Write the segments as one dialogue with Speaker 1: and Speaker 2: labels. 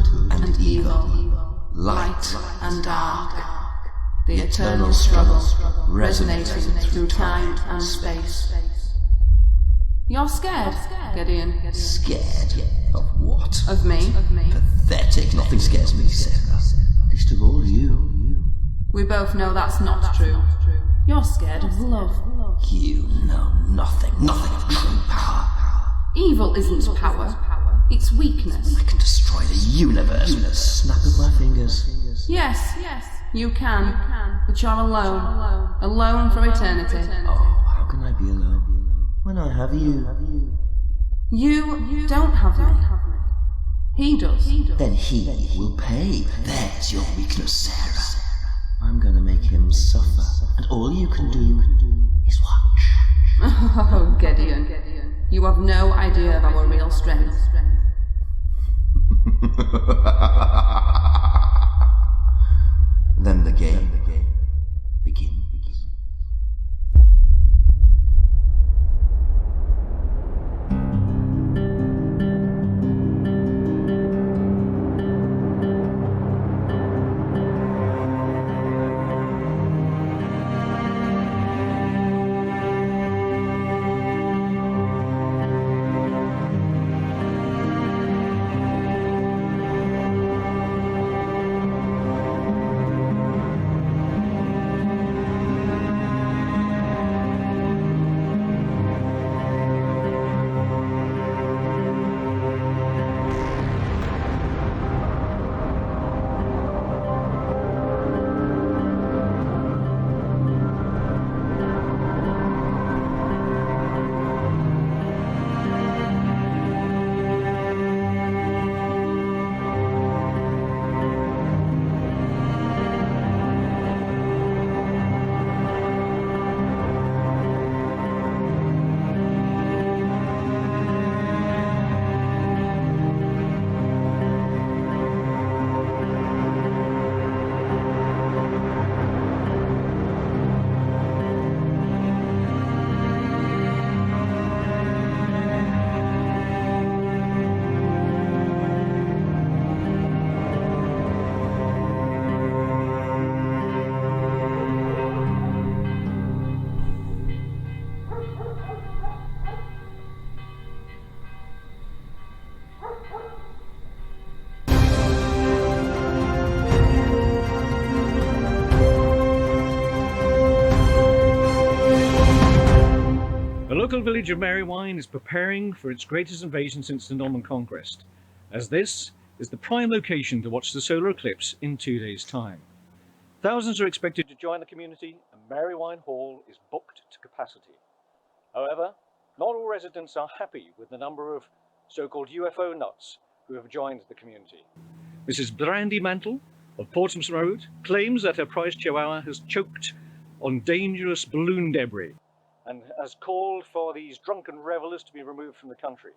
Speaker 1: good and evil, light and dark. The eternal struggle resonating through time and space. You're scared, Gideon.
Speaker 2: Scared? Of what?
Speaker 1: Of me.
Speaker 2: Pathetic. Nothing scares me, Sarah. Least of all you.
Speaker 1: We both know that's not true. You're scared of love.
Speaker 2: You know nothing. Nothing of true power.
Speaker 1: Evil isn't power. It's weakness.
Speaker 2: I can destroy the universe with a snap of my fingers.
Speaker 1: Yes, you can. But you're alone. Alone for eternity.
Speaker 2: Oh, how can I be alone when I have you?
Speaker 1: You don't have me. He does.
Speaker 2: Then he will pay. There's your weakness, Sarah. I'm gonna make him suffer, and all you can do is watch.
Speaker 1: Oh, Gideon. You have no idea of our real strength.
Speaker 2: Then the game begins.
Speaker 3: The local village of Marywine is preparing for its greatest invasion since the Norman conquest, as this is the prime location to watch the solar eclipse in 2 days' time. Thousands are expected to join the community, and Marywine Hall is booked to capacity. However, not all residents are happy with the number of so-called UFO nuts who have joined the community. Mrs. Brandy Mantle of Portsmouth Road claims that her prized chihuahua has choked on dangerous balloon debris and has called for these drunken revelers to be removed from the country.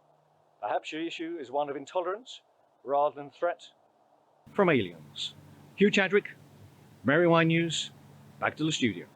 Speaker 3: Perhaps your issue is one of intolerance rather than threat from aliens. Hugh Chadwick, Marywine News, back to the studio.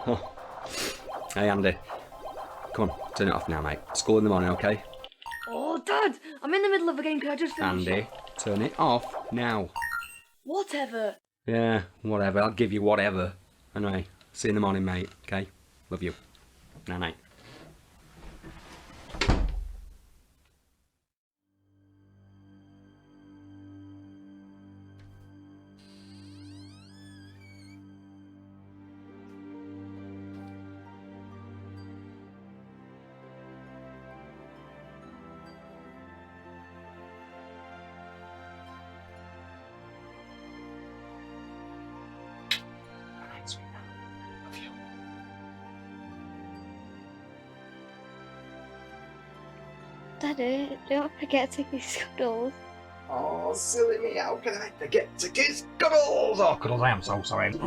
Speaker 4: Oh. Hey Andy, come on, turn it off now mate. School in the morning, okay?
Speaker 5: Oh Dad, I'm in the middle of a game, can I just finish?
Speaker 4: Andy, turn it off now.
Speaker 5: Whatever.
Speaker 4: Yeah, whatever, I'll give you whatever. Anyway, see you in the morning mate, okay? Love you. Night night.
Speaker 5: Daddy, don't forget to kiss Cuddles.
Speaker 4: Oh, silly me, how can I forget to kiss Cuddles? Oh, Cuddles, I am so sorry. Good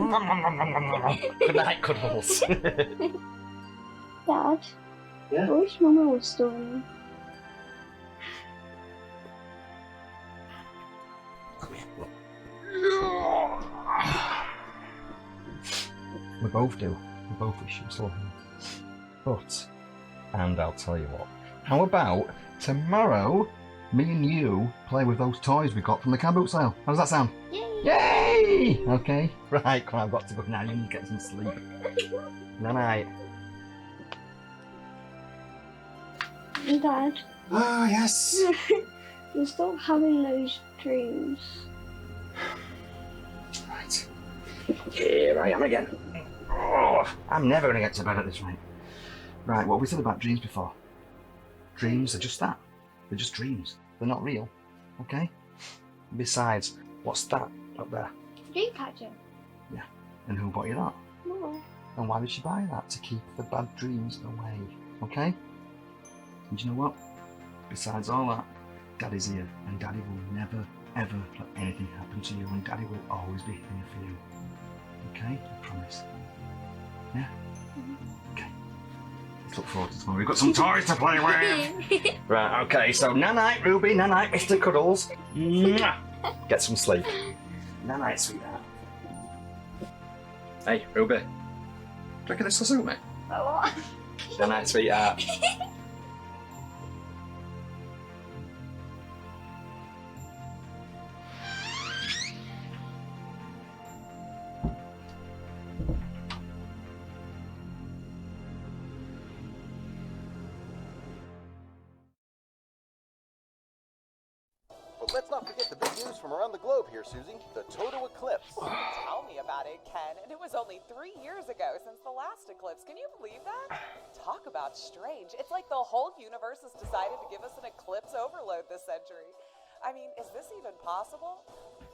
Speaker 4: night, Cuddles.
Speaker 5: Dad?
Speaker 4: Yeah?
Speaker 5: I wish Mama was still in.
Speaker 4: Come here, look. We both do. We both wish you was still here. But, and I'll tell you what, how about tomorrow me and you play with those toys we got from the car boot sale? How does that sound?
Speaker 5: Yay!
Speaker 4: Yay! Okay, right, come on, I've got to go now. You need to get some sleep. Night night.
Speaker 5: Dad,
Speaker 4: Oh, yes.
Speaker 5: you're still having those dreams.
Speaker 4: Right. Here I am again. Oh, I'm never going to get to bed at this rate. Right, what we said about dreams before. Dreams are just that. They're just dreams. They're not real. Okay? Besides, what's that up there?
Speaker 5: Dreamcatcher.
Speaker 4: Yeah. And who bought you that?
Speaker 5: Mama.
Speaker 4: And why did she buy that? To keep the bad dreams away. Okay? And you know what? Besides all that, Daddy's here. And Daddy will never, ever let anything happen to you. And Daddy will always be here for you. Okay? I promise. Yeah? Okay. Let's look forward to tomorrow. We've got some toys to play with. Right, okay, so night-night, Ruby, night-night, Mr. Cuddles. Mwah. Get some sleep. Night-night, sweetheart. Hey, Ruby. Do you reckon this will suit me?
Speaker 5: What?
Speaker 4: Night-night, sweetheart.
Speaker 6: But let's not forget the big news from around the globe here, Susie. The total eclipse.
Speaker 7: Tell me about it, Ken. And it was only 3 years ago since the last eclipse. Can you believe that? Talk about strange. It's like the whole universe has decided to give us an eclipse overload this century. I mean, is this even possible?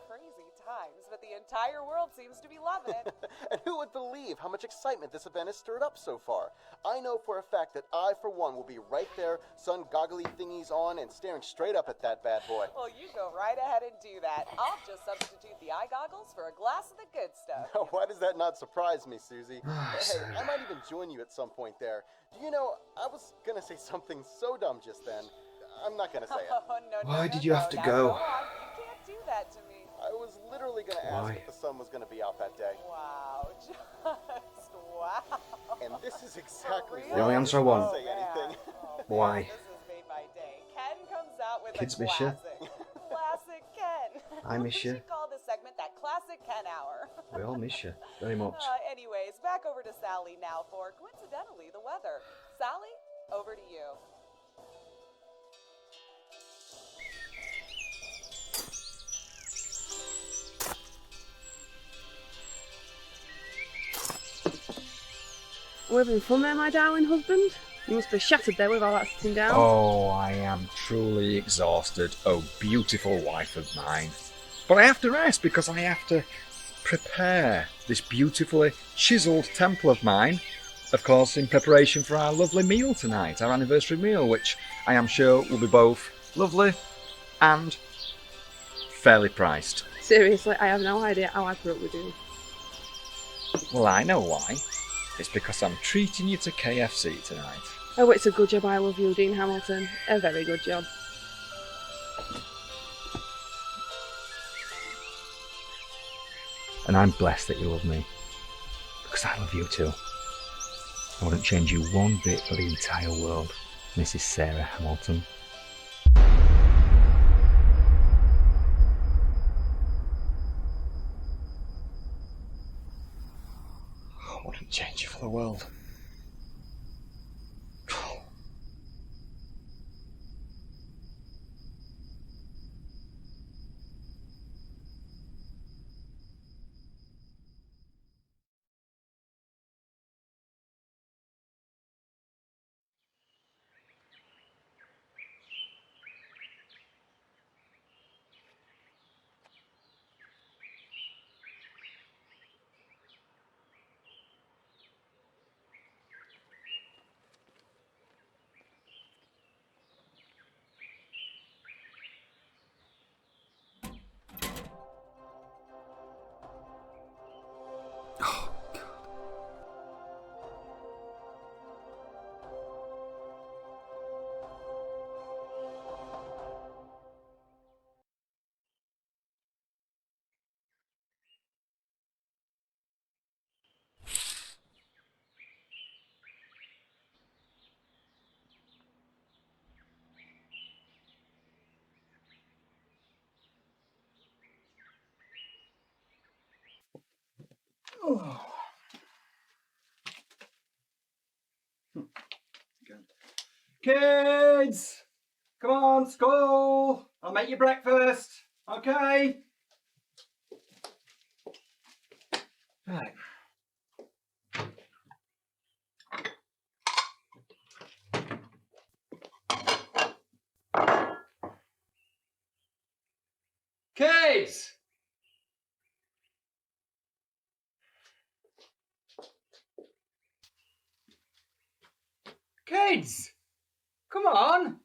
Speaker 7: Crazy times, but the entire world seems to be loving it.
Speaker 6: And who would believe how much excitement this event has stirred up so far? I know for a fact that I, for one, will be right there, sun goggly thingies on, and staring straight up at that bad boy.
Speaker 7: Well, you go right ahead and do that. I'll just substitute the eye goggles for a glass of the good stuff.
Speaker 6: Now, why does that not surprise me, Susie? Hey, I might even join you at some point there. Do you know, I was gonna say something so dumb just then. I'm not gonna say it.
Speaker 7: Oh, no,
Speaker 4: Why
Speaker 7: no,
Speaker 4: did you
Speaker 7: no,
Speaker 4: have to
Speaker 7: now
Speaker 4: go?
Speaker 7: on. You can't do that to me.
Speaker 6: I was literally gonna ask
Speaker 4: Why?
Speaker 6: if the sun was gonna be out that day.
Speaker 7: Wow, just wow.
Speaker 6: And this is exactly
Speaker 7: The
Speaker 6: why
Speaker 4: only
Speaker 6: I
Speaker 4: answer I
Speaker 6: didn't
Speaker 4: want.
Speaker 6: say anything.
Speaker 4: Why?
Speaker 7: This has made my day. Ken comes out with
Speaker 4: Kids
Speaker 7: a
Speaker 4: miss you.
Speaker 7: classic. Classic Ken.
Speaker 4: I miss
Speaker 7: We
Speaker 4: you.
Speaker 7: should call this segment that Classic Ken Hour.
Speaker 4: We all miss you very much.
Speaker 7: Anyways, back over to Sally now for, coincidentally, the weather. Sally, over to you.
Speaker 8: We're having fun there, my darling husband. You must be shattered there with all that sitting down.
Speaker 3: Oh, I am truly exhausted, oh beautiful wife of mine. But I have to rest because I have to prepare this beautifully chiselled temple of mine, of course, in preparation for our lovely meal tonight, our anniversary meal, which I am sure will be both lovely and fairly priced.
Speaker 8: Seriously, I have no idea how I put up with you.
Speaker 3: Well, I know why. It's because I'm treating you to KFC tonight.
Speaker 8: Oh, it's a good job I love you, Dean Hamilton. A very good job.
Speaker 3: And I'm blessed that you love me. Because I love you too. I wouldn't change you one bit for the entire world, Mrs. Sarah Hamilton. I wouldn't change you for the world.
Speaker 4: Kids! Come on, school! I'll make you breakfast, okay? Right. Kids! Kids! Come on!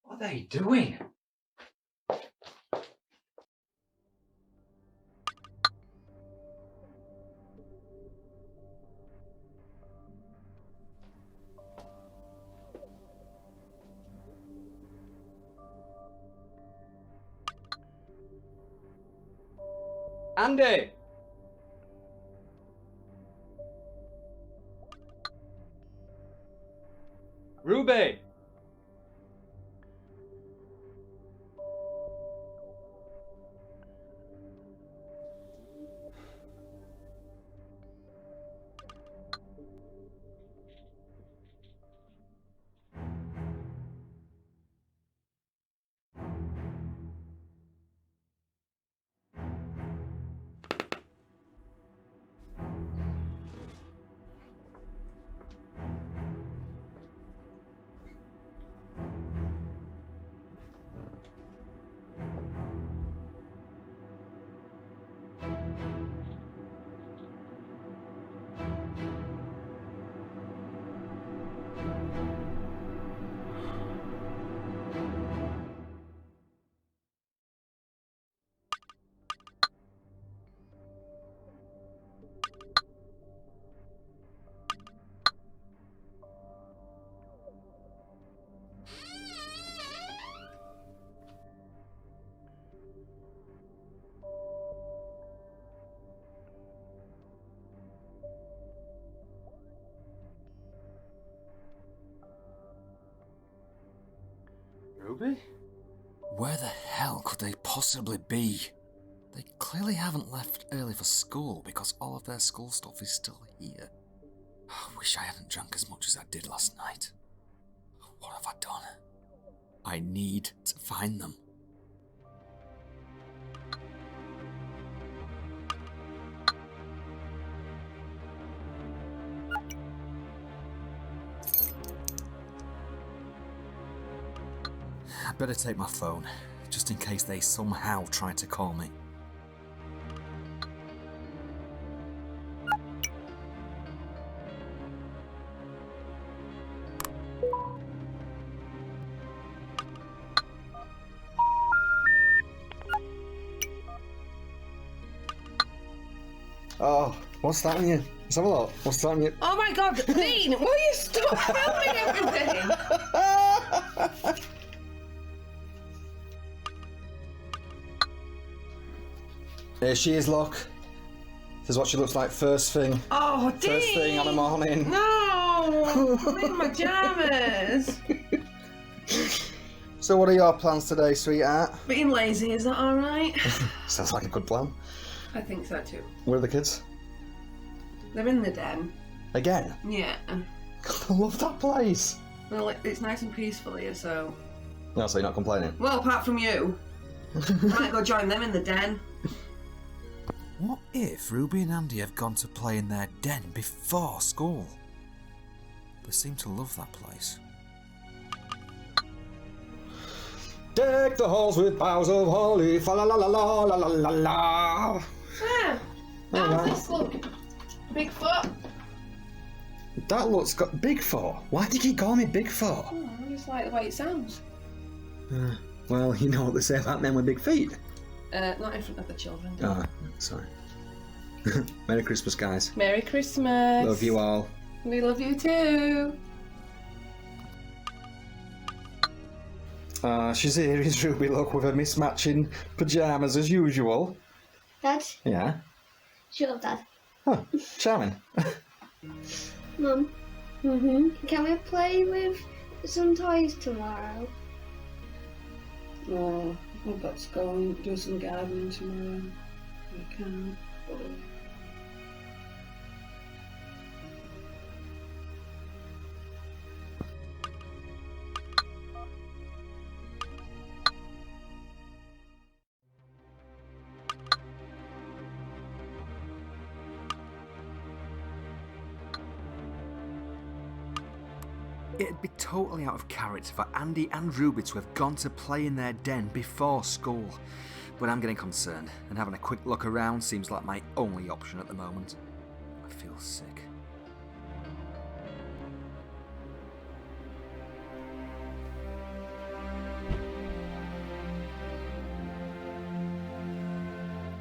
Speaker 4: What are they doing? Andy! Ruby! Ruby?
Speaker 9: Where the hell could they possibly be? They clearly haven't left early for school because all of their school stuff is still here. I wish I hadn't drunk as much as I did last night. What have I done? I need to find them. I'd better take my phone, just in case they somehow try to call me.
Speaker 4: Oh, what's that on you? Let's have a look. What's that on you?
Speaker 8: Oh my god, Dean, will you stop filming everything?
Speaker 4: Here she is, look. This is what she looks like first thing.
Speaker 8: Oh, Dean!
Speaker 4: First thing on the morning.
Speaker 8: No! I'm in my pyjamas.
Speaker 4: So what are your plans today, sweetheart?
Speaker 8: Being lazy, is that alright?
Speaker 4: Sounds like a good plan.
Speaker 8: I think so too.
Speaker 4: Where are the kids?
Speaker 8: They're in the den.
Speaker 4: Again?
Speaker 8: Yeah.
Speaker 4: I love that place.
Speaker 8: Well, it's nice and peaceful here, so...
Speaker 4: No, so you're not complaining?
Speaker 8: Well, apart from you. I might go join them in the den.
Speaker 9: What if Ruby and Andy have gone to play in their den before school? They seem to love that place.
Speaker 4: Deck the halls with boughs of holly, fa la la la la la la la la.
Speaker 8: Ah, how's this look? Bigfoot?
Speaker 4: That looks got Bigfoot. Why do you keep calling me Bigfoot?
Speaker 8: Oh, I just like the way it sounds.
Speaker 4: Well, you know what they say about men with big feet.
Speaker 8: Not in front of the children.
Speaker 4: Oh, sorry. Merry Christmas, guys.
Speaker 8: Merry Christmas.
Speaker 4: Love you all.
Speaker 8: We love you too.
Speaker 4: She's here, is Ruby, look, with her mismatching pyjamas as usual.
Speaker 10: Dad,
Speaker 4: Yeah?
Speaker 10: shut up, Dad.
Speaker 4: Oh, charming.
Speaker 10: Mum, can we play with some toys tomorrow?
Speaker 1: Oh, I've got to go and do some gardening tomorrow. I can't.
Speaker 11: It'd be totally out of character for Andy and Ruby to have gone to play in their den before school. But I'm getting concerned, and having a quick look around seems like my only option at the moment. I feel sick.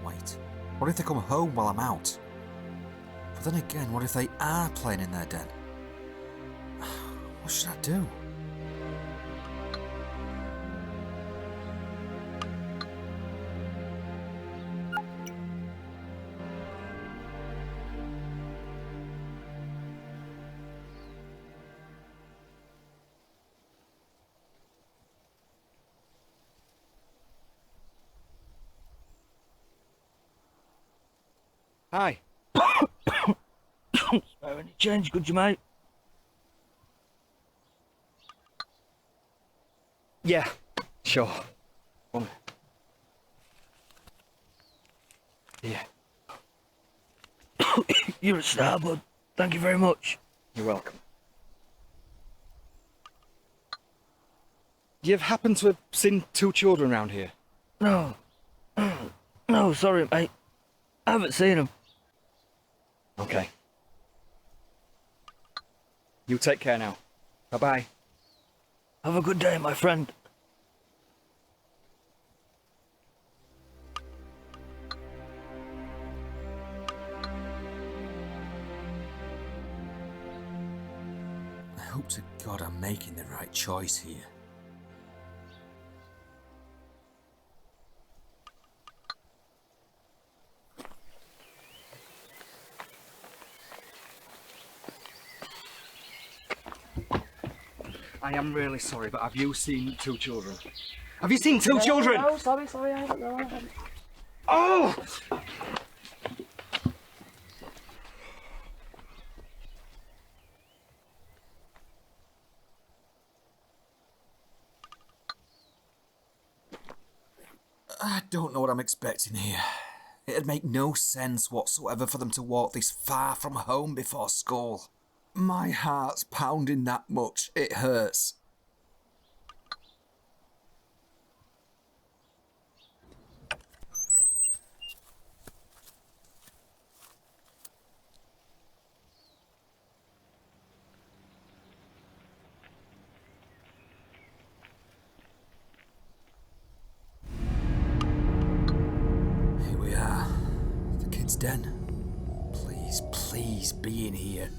Speaker 11: Wait, what if they come home while I'm out? But then again, what if they are playing in their den? What should I do?
Speaker 12: Hi. Spare any change, could you, mate? Yeah, sure. 1 minute. Yeah. You're a star, bud. Thank you very much.
Speaker 4: You're welcome. You've happened to have seen 2 children around here?
Speaker 12: No. No, sorry, mate. I haven't seen them.
Speaker 4: Okay. You take care now. Bye-bye.
Speaker 12: Have a good day, my friend.
Speaker 11: I hope to God I'm making the right choice here.
Speaker 4: I am really sorry, but have you seen 2 children? Have you seen 2 children?
Speaker 8: No, sorry, I haven't. No, I haven't.
Speaker 4: Oh!
Speaker 11: I don't know what I'm expecting here. It'd make no sense whatsoever for them to walk this far from home before school. My heart's pounding that much, it hurts. Here we are. The kid's den. Please, please be in here.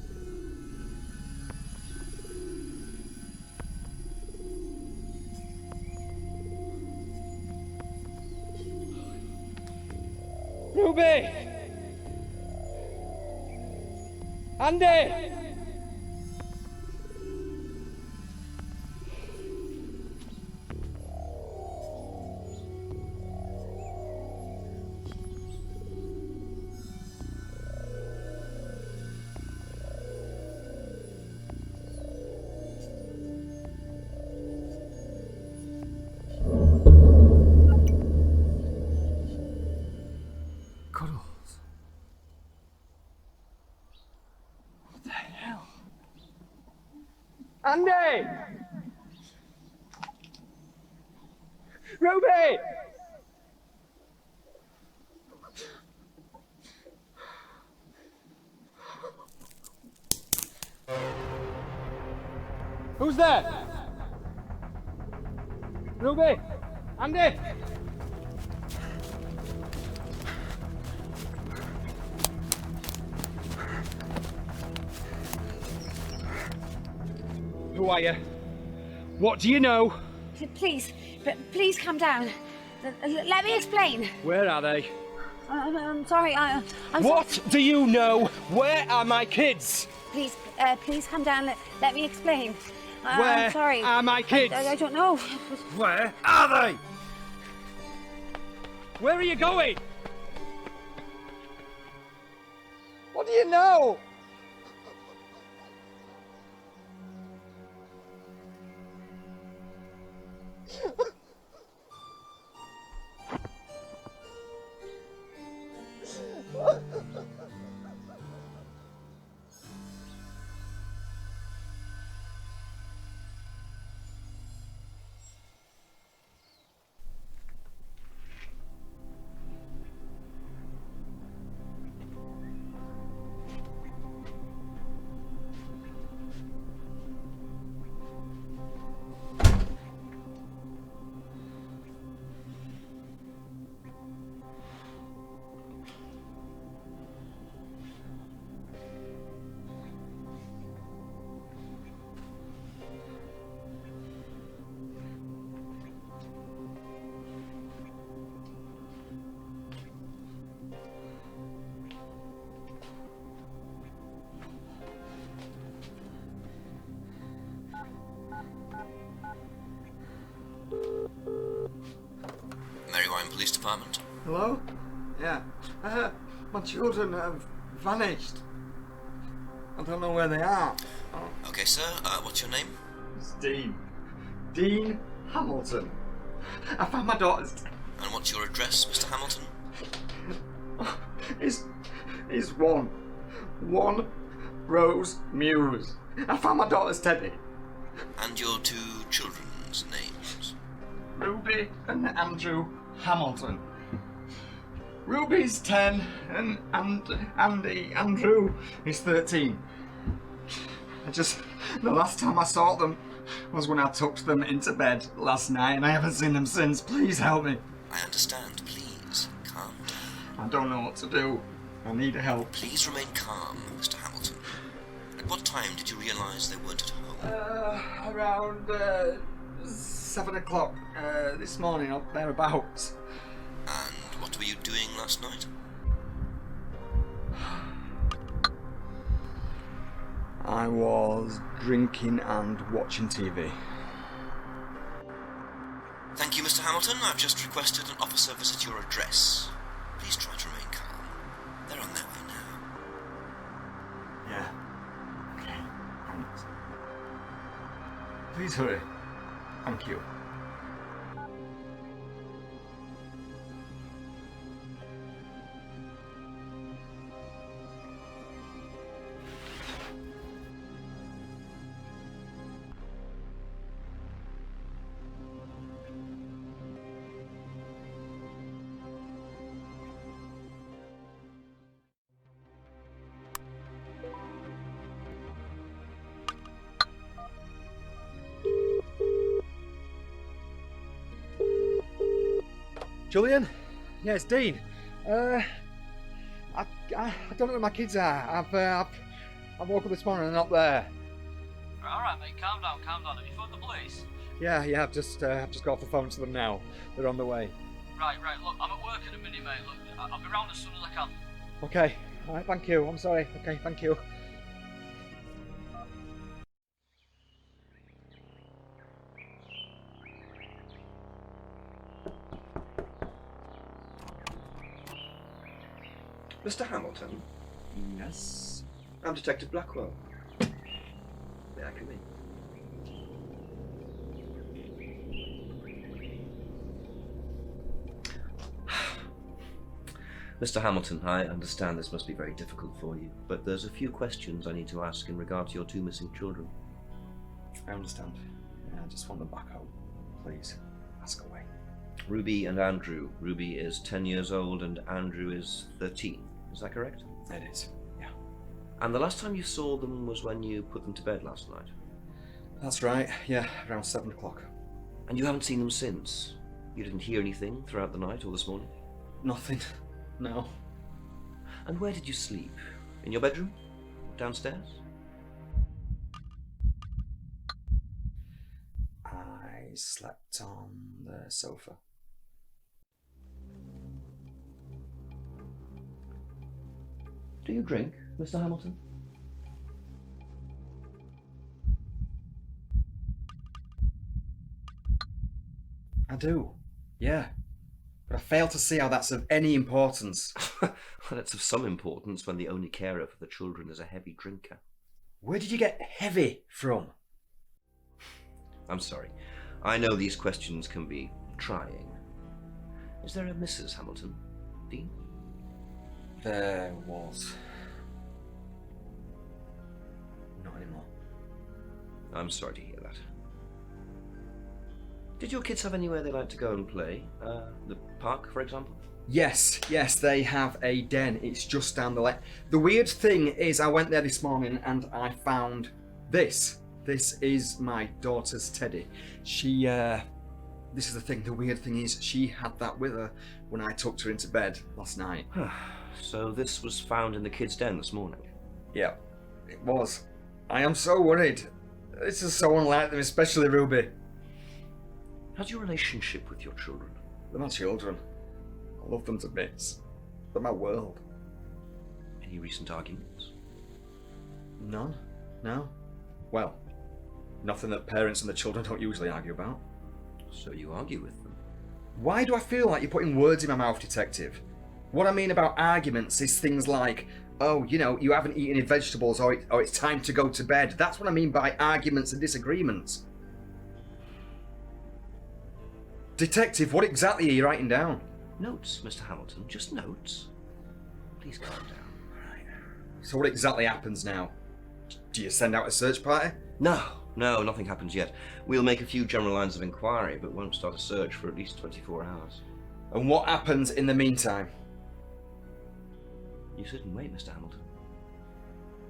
Speaker 12: Ruby! Andy!
Speaker 11: Cuddles.
Speaker 12: What the hell? Andy! Ruby! Who's there? Ruby! Andy! Who are you? What do you know?
Speaker 5: Please calm down. Let me explain.
Speaker 12: Where are they?
Speaker 13: I'm sorry, I'm
Speaker 14: What
Speaker 13: sorry.
Speaker 14: do you know? Where are my kids?
Speaker 13: Please come down. Let me explain.
Speaker 14: Where
Speaker 13: I'm sorry.
Speaker 14: are my kids?
Speaker 13: I don't know.
Speaker 14: Where are they? Where are you going? What do you know?
Speaker 9: Marywine Police Department.
Speaker 4: Hello? Yeah. My children have vanished. I don't know where they are.
Speaker 9: Okay, sir. What's your name?
Speaker 4: It's Dean. Dean Hamilton. I found my daughter's...
Speaker 9: And what's your address, Mr. Hamilton?
Speaker 4: It's one Rose Muse. I found my daughter's teddy.
Speaker 9: And your two children's names?
Speaker 4: Ruby and Andrew Hamilton. Ruby's 10 and Andrew is 13. The last time I saw them was when I tucked them into bed last night and I haven't seen them since. Please help me.
Speaker 9: I understand. Please, calm down.
Speaker 4: I don't know what to do. I need help.
Speaker 9: Please remain calm, Mr. Hamilton. At what time did you realise they weren't at home?
Speaker 4: Around 7 o'clock this morning, or thereabouts.
Speaker 9: And what were you doing last night?
Speaker 4: I was drinking and watching TV.
Speaker 9: Thank you, Mr. Hamilton. I've just requested an officer visit your address. Please try to remain calm. They're on their way now.
Speaker 4: Yeah. Okay. Thanks. Please hurry. Thank you.
Speaker 11: Julian? Yeah, it's Dean. I don't know where my kids are. I woke up this morning and they're not there.
Speaker 15: Alright mate, calm down. Have you phoned the police?
Speaker 11: Yeah, I've just got off the phone to them now. They're on the way.
Speaker 15: Right, look, I'm at work in a minute mate, look, I'll be round as soon as I can.
Speaker 11: Okay, alright, thank you. I'm sorry. Okay, thank you.
Speaker 16: Mr. Hamilton?
Speaker 4: Yes?
Speaker 16: I'm Detective Blackwell. May I come in? Mr. Hamilton, I understand this must be very difficult for you, but there's a few questions I need to ask in regard to your two missing children.
Speaker 4: I understand. I just want them back home. Please, ask away.
Speaker 16: Ruby and Andrew. Ruby is 10 years old and Andrew is 13. Is that correct?
Speaker 4: It is, yeah.
Speaker 16: And the last time you saw them was when you put them to bed last night?
Speaker 4: That's right, yeah, around 7 o'clock.
Speaker 16: And you haven't seen them since? You didn't hear anything throughout the night or this morning?
Speaker 4: Nothing, no.
Speaker 16: And where did you sleep? In your bedroom? Downstairs?
Speaker 4: I slept on the sofa.
Speaker 16: Do you drink, Mr. Hamilton?
Speaker 11: I do, yeah. But I fail to see how that's of any importance.
Speaker 16: Well, it's of some importance when the only carer for the children is a heavy drinker.
Speaker 11: Where did you get heavy from?
Speaker 16: I'm sorry. I know these questions can be trying. Is there a Mrs. Hamilton, Dean?
Speaker 11: There was. Not anymore.
Speaker 16: I'm sorry to hear that. Did your kids have anywhere they like to go and play? The park, for example?
Speaker 11: Yes, they have a den. It's just down the lane. The weird thing is I went there this morning and I found this. This is my daughter's teddy. This is the thing, the weird thing is she had that with her when I tucked her into bed last night.
Speaker 16: So this was found in the kids' den this morning?
Speaker 11: Yeah, it was. I am so worried. This is so unlike them, especially Ruby.
Speaker 16: How's your relationship with your children?
Speaker 11: They're my children. I love them to bits. They're my world.
Speaker 16: Any recent arguments?
Speaker 11: None. No. Well, nothing that parents and the children don't usually argue about.
Speaker 16: So you argue with them?
Speaker 11: Why do I feel like you're putting words in my mouth, Detective? What I mean about arguments is things like, oh, you haven't eaten any vegetables, or it's time to go to bed. That's what I mean by arguments and disagreements. Detective, what exactly are you writing down?
Speaker 16: Notes, Mr. Hamilton, just notes. Please calm down.
Speaker 11: Right. So what exactly happens now? Do you send out a search party?
Speaker 16: No, nothing happens yet. We'll make a few general lines of inquiry, but won't start a search for at least 24 hours.
Speaker 11: And what happens in the meantime?
Speaker 16: You sit and wait, Mr. Hamilton.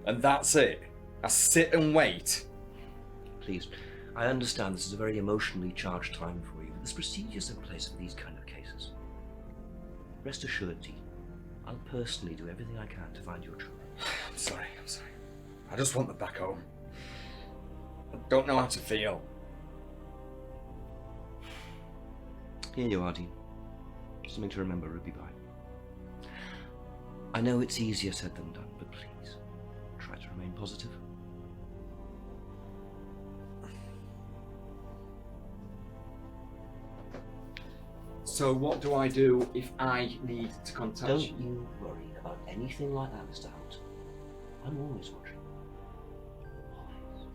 Speaker 11: And that's it? I sit and wait?
Speaker 16: Please, I understand this is a very emotionally charged time for you, but there's procedures in place for these kind of cases. Rest assured, Dean, I'll personally do everything I can to find your children.
Speaker 11: I'm sorry. I just want them back home. I don't know how to feel.
Speaker 16: Here you are, Dean. Something to remember Ruby by. I know it's easier said than done, but please, try to remain positive.
Speaker 11: So what do I do if I need to contact you?
Speaker 16: Don't you worry about anything like that, Mr. Hamilton. I'm always watching. Always.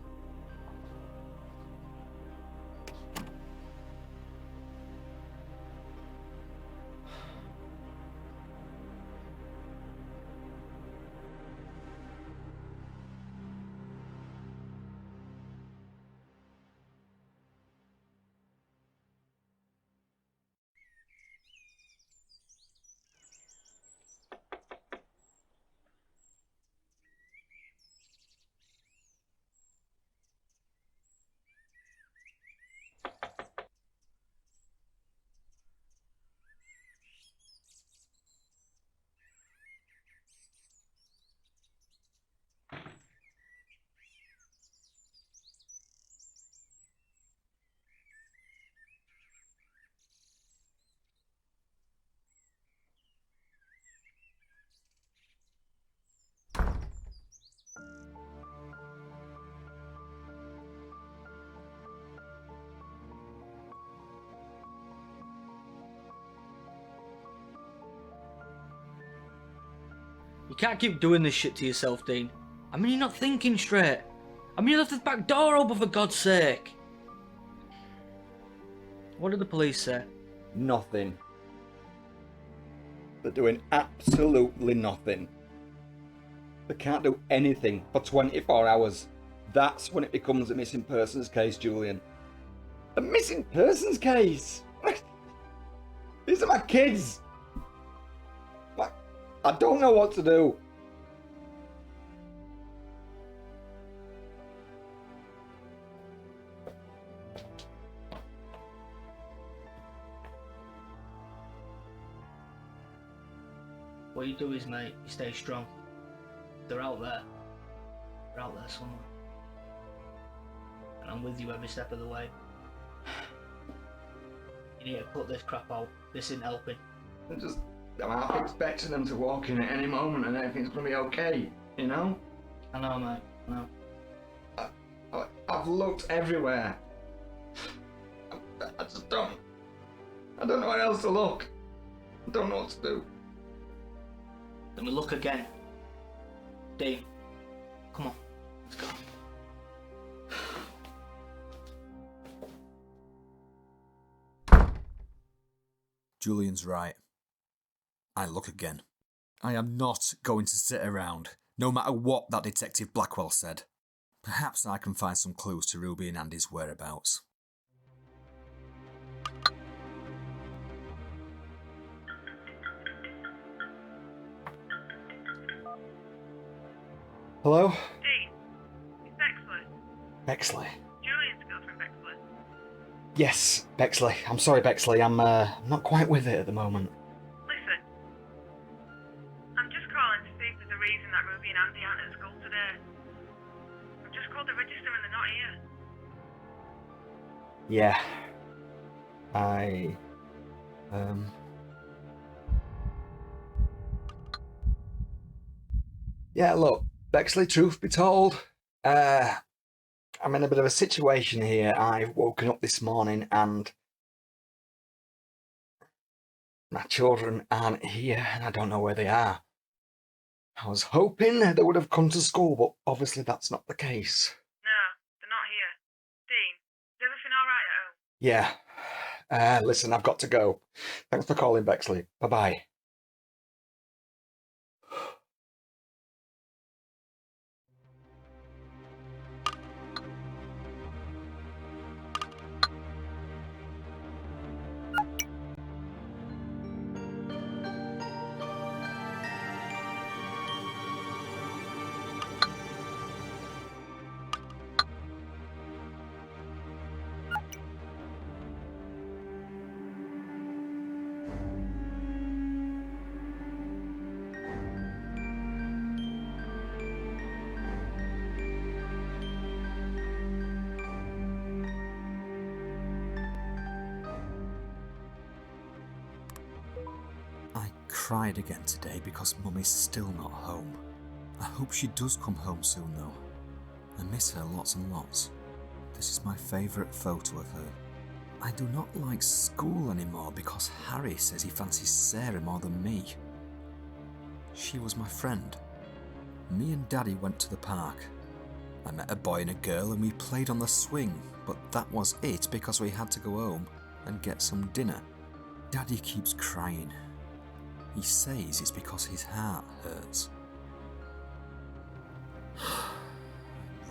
Speaker 12: You can't keep doing this shit to yourself, Dean. I mean, you're not thinking straight. I mean, you left the back door open, for God's sake. What did the police say?
Speaker 11: Nothing. They're doing absolutely nothing. They can't do anything for 24 hours. That's when it becomes a missing persons case, Julian. A missing persons case? These are my kids. I don't know what to do.
Speaker 12: What you do is, mate, you stay strong. They're out there. They're out there somewhere. And I'm with you every step of the way. You need to cut this crap out. This isn't helping.
Speaker 4: I'm half expecting them to walk in at any moment and everything's gonna be okay, you know?
Speaker 12: I know, mate. I know.
Speaker 4: I've looked everywhere. I just don't. I don't know where else to look. I don't know what to do.
Speaker 12: Then we look again. Dean, come on, let's go.
Speaker 9: Julian's right. I look again. I am not going to sit around, no matter what that Detective Blackwell said. Perhaps I can find some clues to Ruby and Andy's whereabouts.
Speaker 4: Hello?
Speaker 17: Dean, it's Bexley.
Speaker 4: Bexley.
Speaker 17: Julian's girlfriend, Bexley.
Speaker 4: Yes, Bexley. I'm sorry, Bexley. I'm not quite with it at the moment.
Speaker 17: Listen, I'm just calling to see if there's a reason that Ruby and Andy aren't at school today. I've just called the register and they're not here.
Speaker 4: Yeah. Yeah, look, Bexley, truth be told, I'm in a bit of a situation here. I've woken up this morning and my children aren't here and I don't know where they are. I was hoping they would have come to school, but obviously that's not the case.
Speaker 17: No, they're not here. Dean, is everything alright at home?
Speaker 4: Yeah. Listen, I've got to go. Thanks for calling, Bexley. Bye-bye.
Speaker 9: I cried again today because Mummy's still not home. I hope she does come home soon though. I miss her lots and lots. This is my favourite photo of her. I do not like school anymore because Harry says he fancies Sarah more than me. She was my friend. Me and Daddy went to the park. I met a boy and a girl and we played on the swing, but that was it because we had to go home and get some dinner. Daddy keeps crying. He says it's because his heart hurts. I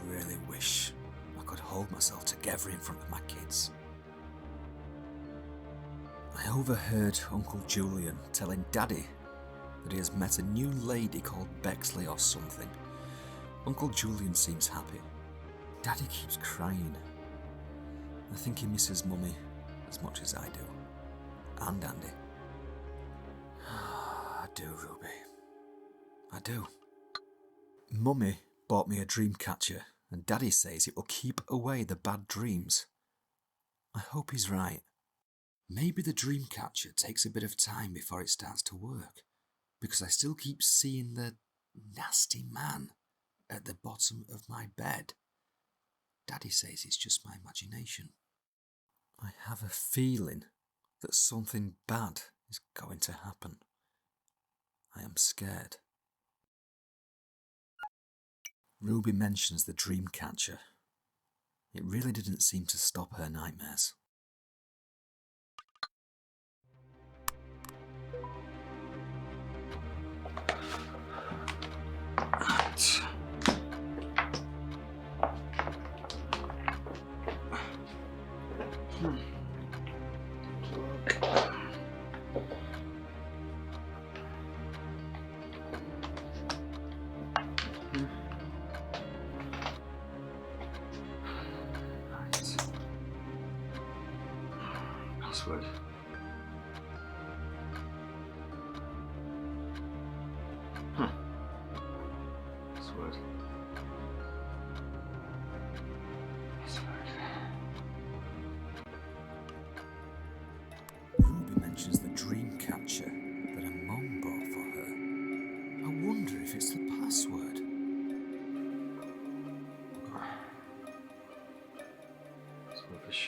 Speaker 9: really wish I could hold myself together in front of my kids. I overheard Uncle Julian telling Daddy that he has met a new lady called Bexley or something. Uncle Julian seems happy. Daddy keeps crying. I think he misses Mummy as much as I do. And Andy. I do, Ruby. I do. Mummy bought me a dream catcher, and Daddy says it will keep away the bad dreams. I hope he's right. Maybe the dream catcher takes a bit of time before it starts to work, because I still keep seeing the nasty man at the bottom of my bed. Daddy says it's just my imagination. I have a feeling that something bad is going to happen. I am scared. Ruby mentions the dream catcher. It really didn't seem to stop her nightmares.
Speaker 4: Password. Password.
Speaker 9: Ruby mentions the dream catcher, but a moment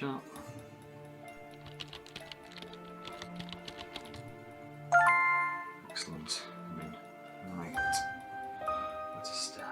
Speaker 11: shot. Excellent. Right. Where to start?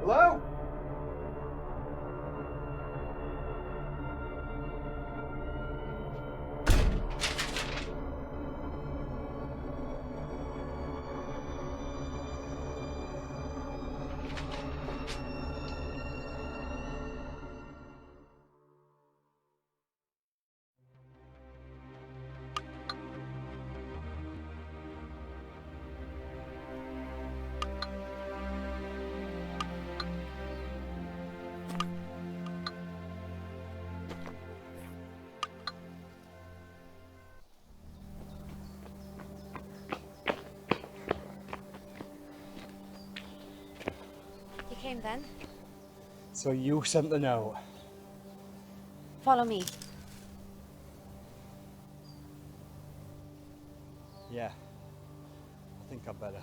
Speaker 14: Hello?
Speaker 13: You came then?
Speaker 14: So you sent the note?
Speaker 13: Follow me.
Speaker 14: Yeah. I think I'd better.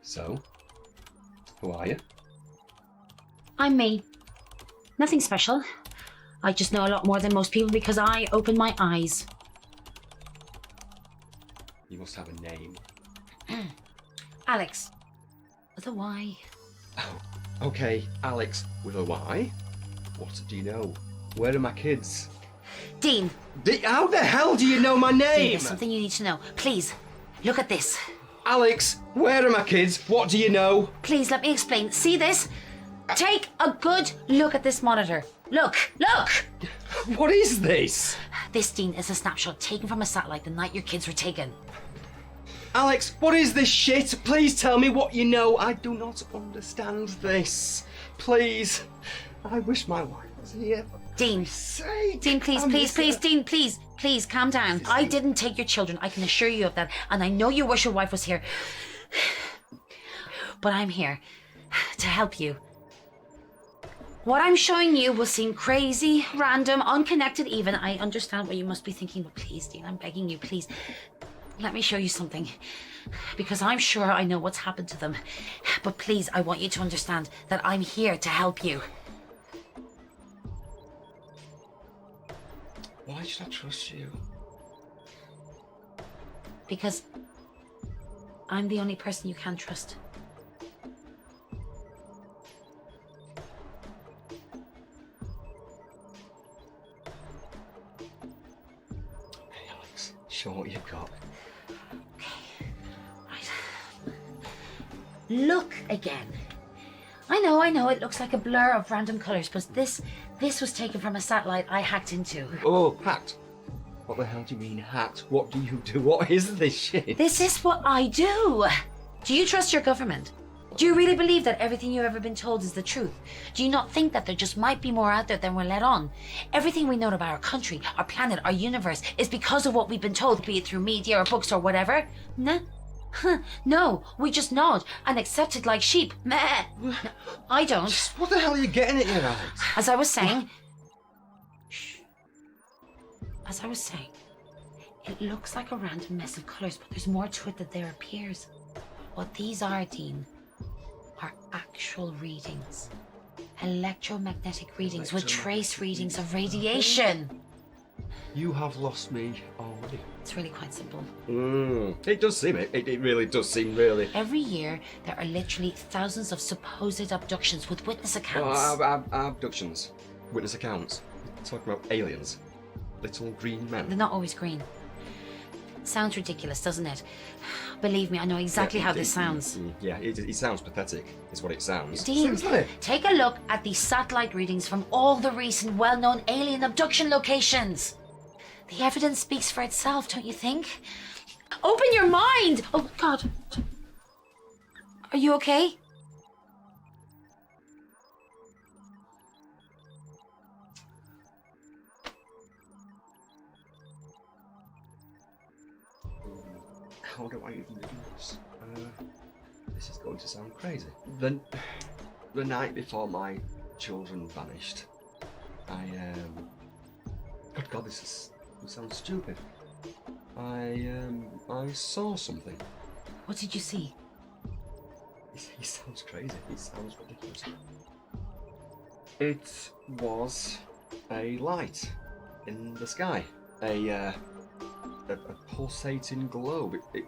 Speaker 16: So, who are you?
Speaker 18: I'm me. Nothing special. I just know a lot more than most people because I open my eyes.
Speaker 16: You must have a name.
Speaker 18: Alex. With a Y.
Speaker 16: Oh, okay, Alex with a Y. What do you know? Where are my kids?
Speaker 18: Dean.
Speaker 16: How the hell do you know my name?
Speaker 18: Dean, there's something you need to know. Please, look at this.
Speaker 16: Alex, where are my kids? What do you know?
Speaker 18: Please, let me explain. See this? Take a good look at this monitor. Look, look!
Speaker 16: What is this?
Speaker 18: This, Dean, is a snapshot taken from a satellite the night your kids were taken.
Speaker 16: Alex, what is this shit? Please tell me what you know. I do not understand this. Please. I wish my wife was here.
Speaker 18: Dean. Dean, please, please, please, Dean, please. Please, calm down. I didn't take your children. I can assure you of that. And I know you wish your wife was here. But I'm here to help you. What I'm showing you will seem crazy, random, unconnected even. I understand what you must be thinking, but please, Dean, I'm begging you, please. Let me show you something. Because I'm sure I know what's happened to them. But please, I want you to understand that I'm here to help you.
Speaker 16: Why should I trust you?
Speaker 18: Because I'm the only person you can trust.
Speaker 16: Hey, Alex, show what you've got.
Speaker 18: Okay. Right. Look again. I know, it looks like a blur of random colours, but this was taken from a satellite I hacked into.
Speaker 16: Oh, hacked? What the hell do you mean hacked? What do you do? What is this shit?
Speaker 18: This is what I do. Do you trust your government? Do you really believe that everything you've ever been told is the truth? Do you not think that there just might be more out there than we're let on? Everything we know about our country, our planet, our universe is because of what we've been told, be it through media or books or whatever? Nah. Huh. No, we just nod and accept it like sheep. Meh. No, I don't.
Speaker 11: What the hell are you getting at here, Alex?
Speaker 18: As I was saying... Shh. As I was saying, it looks like a random mess of colours, but there's more to it than there appears. What these are, Dean, are actual readings. Electromagnetic readings with trace readings of radiation.
Speaker 11: You have lost me already.
Speaker 18: It's really quite simple.
Speaker 11: It does seem it. It really does seem really.
Speaker 18: Every year, there are literally thousands of supposed abductions with witness accounts.
Speaker 11: Abductions. Witness accounts. We're talking about aliens. Little green men.
Speaker 18: They're not always green. Sounds ridiculous, doesn't it? Believe me, I know exactly how this sounds.
Speaker 11: Yeah, it sounds pathetic, is what it sounds.
Speaker 18: Dean, take a look at these satellite readings from all the recent well-known alien abduction locations. The evidence speaks for itself, don't you think? Open your mind! Oh, God. Are you okay?
Speaker 11: How do I even do this? This is going to sound crazy. The night before my children vanished, Good God, this sounds stupid. I saw something.
Speaker 18: What did you see?
Speaker 11: It sounds crazy. It sounds ridiculous. It was a light in the sky. A pulsating globe. It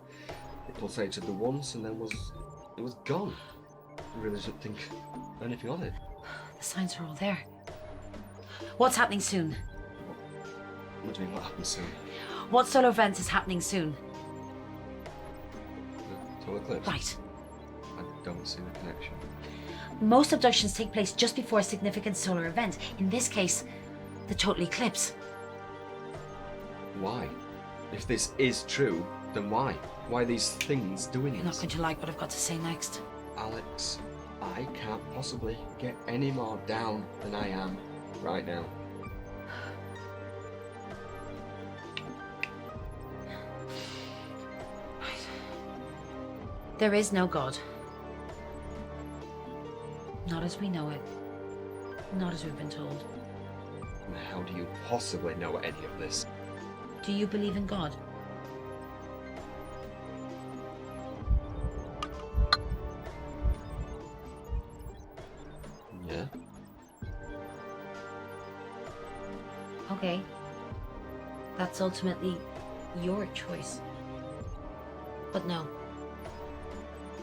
Speaker 11: pulsated the once and then it was gone. I really didn't think anything of it.
Speaker 18: The signs are all there. What's happening soon?
Speaker 11: What do you mean, what happens soon?
Speaker 18: What solar event is happening soon?
Speaker 11: The solar eclipse?
Speaker 18: Right.
Speaker 11: I don't see the connection.
Speaker 18: Most abductions take place just before a significant solar event. In this case, the total eclipse.
Speaker 11: Why? If this is true, then why? Why are these things doing
Speaker 18: You're
Speaker 11: it?
Speaker 18: not going to like what I've got to say next.
Speaker 11: Alex, I can't possibly get any more down than I am right now.
Speaker 18: There is no God. Not as we know it. Not as we've been told.
Speaker 11: How do you possibly know any of this?
Speaker 18: Do you believe in God?
Speaker 11: Yeah.
Speaker 18: Okay. That's ultimately your choice. But no.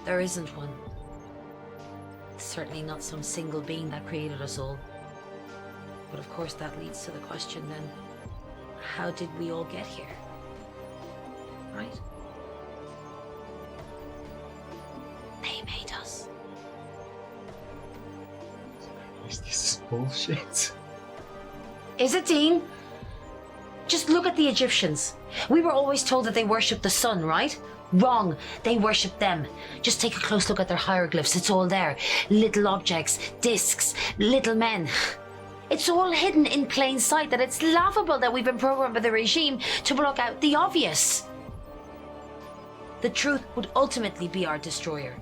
Speaker 18: There isn't one. Certainly not some single being that created us all. But of course that leads to the question then, how did we all get here? Right? They made us.
Speaker 11: This is bullshit.
Speaker 18: Is it, Dean? Just look at the Egyptians. We were always told that they worshipped the sun, right? Wrong. They worshipped them. Just take a close look at their hieroglyphs. It's all there. Little objects, discs, little men. It's all hidden in plain sight that it's laughable that we've been programmed by the regime to block out the obvious. The truth would ultimately be our destroyer.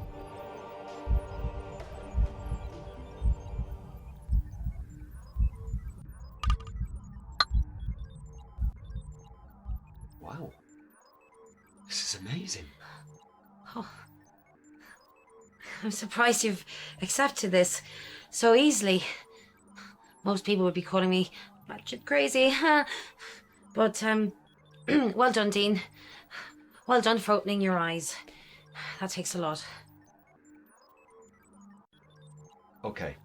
Speaker 11: Wow. This is amazing.
Speaker 18: Oh. I'm surprised you've accepted this so easily. Most people would be calling me batshit crazy, huh? But, well done, Dean. Well done for opening your eyes. That takes a lot.
Speaker 11: Okay.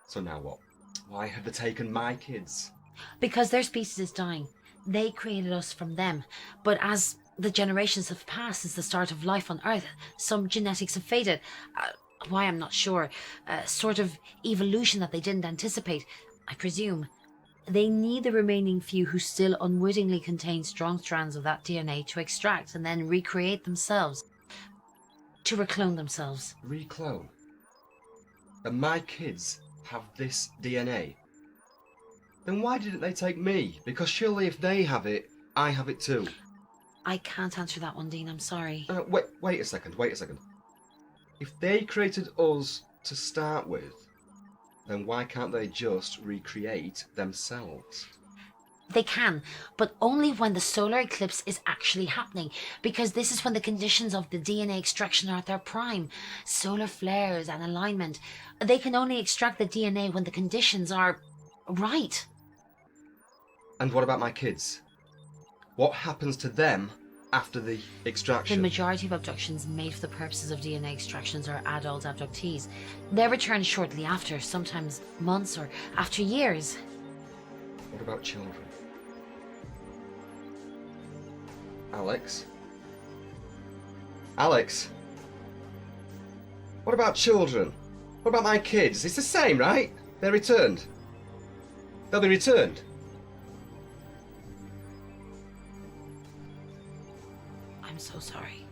Speaker 11: So now what? Why have they taken my kids?
Speaker 18: Because their species is dying. They created us from them. But as the generations have passed since the start of life on Earth, some genetics have faded. Why, I'm not sure. A sort of evolution that they didn't anticipate, I presume. They need the remaining few who still unwittingly contain strong strands of that DNA to extract and then recreate themselves. to reclone themselves.
Speaker 11: Reclone? And my kids have this DNA? Then why didn't they take me? Because surely if they have it, I have it too.
Speaker 18: I can't answer that one, Dean, I'm sorry.
Speaker 11: Wait a second. If they created us to start with, then why can't they just recreate themselves?
Speaker 18: They can, but only when the solar eclipse is actually happening, because this is when the conditions of the DNA extraction are at their prime. Solar flares and alignment. They can only extract the DNA when the conditions are right.
Speaker 11: And what about my kids? What happens to them after the extraction?
Speaker 18: The majority of abductions made for the purposes of DNA extractions are adult abductees. They return shortly after, sometimes months or after years.
Speaker 11: What about children? Alex? Alex? What about children? What about my kids? It's the same, right? They're returned. They'll be returned.
Speaker 18: I'm so sorry.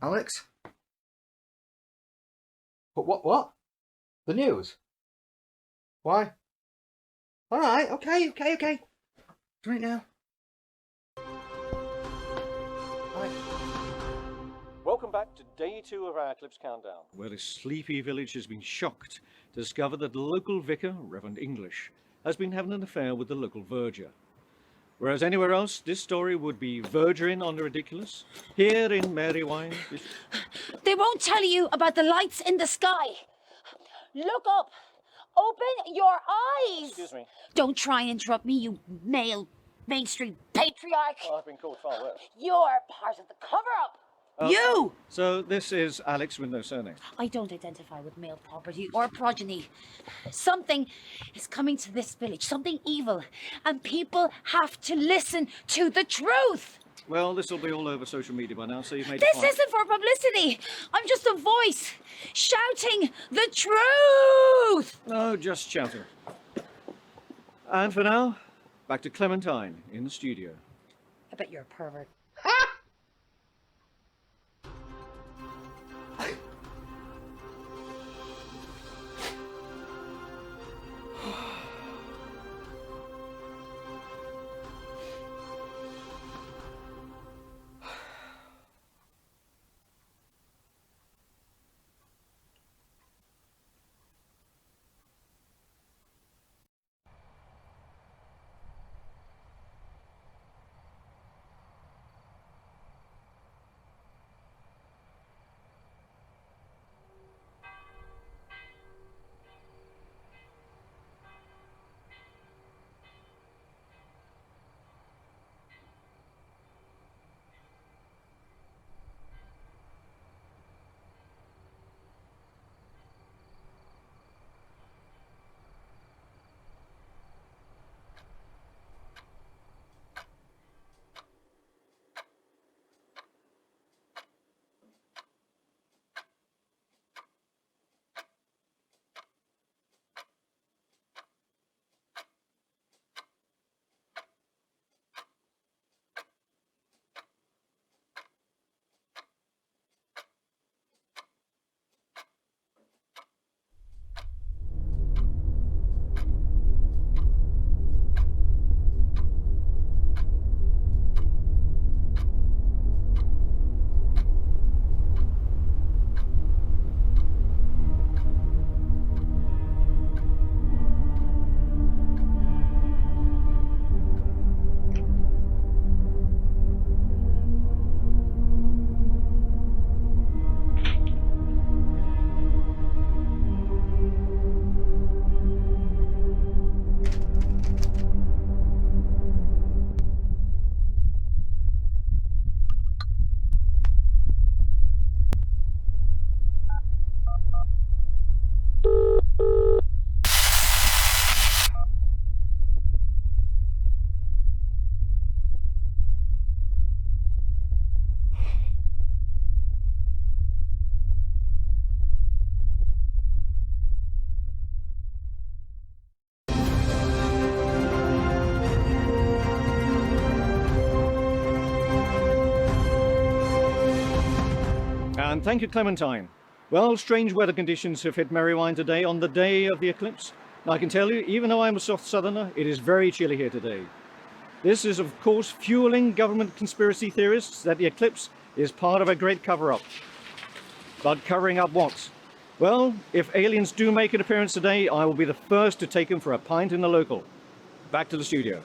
Speaker 11: Alex? But what? The news? Why? Alright, okay. Doing it now.
Speaker 3: Welcome back to day 2 of our Eclipse Countdown, where this sleepy village has been shocked to discover that the local vicar, Reverend English, has been having an affair with the local verger. Whereas anywhere else, this story would be verging on the ridiculous. Here in Marywine, this...
Speaker 18: They won't tell you about the lights in the sky. Look up. Open your eyes.
Speaker 3: Excuse me.
Speaker 18: Don't try and interrupt me, you male mainstream patriarch.
Speaker 3: Well, I've been called far worse.
Speaker 18: You're part of the cover-up. You!
Speaker 3: So this is Alex with no surname.
Speaker 18: I don't identify with male property or progeny. Something is coming to this village, something evil, and people have to listen to the truth.
Speaker 3: Well, this will be all over social media by now, so you've made
Speaker 18: This
Speaker 3: it
Speaker 18: isn't for publicity. I'm just a voice shouting the truth.
Speaker 3: No, just shouting. And for now, back to Clementine in the studio.
Speaker 18: I bet you're a pervert.
Speaker 3: And thank you, Clementine. Well, strange weather conditions have hit Marywine today on the day of the eclipse. And I can tell you, even though I'm a soft southerner, it is very chilly here today. This is, of course, fueling government conspiracy theorists that the eclipse is part of a great cover-up. But covering up what? Well, if aliens do make an appearance today, I will be the first to take them for a pint in the local. Back to the studio.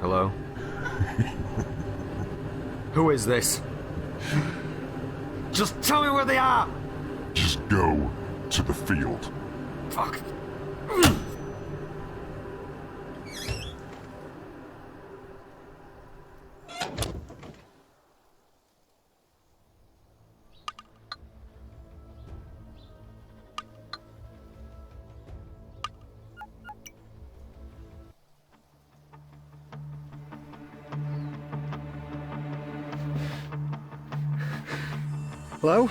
Speaker 11: Hello? Who is this? Just tell me where they are!
Speaker 19: Just go to the field.
Speaker 11: Fuck.
Speaker 4: Hello?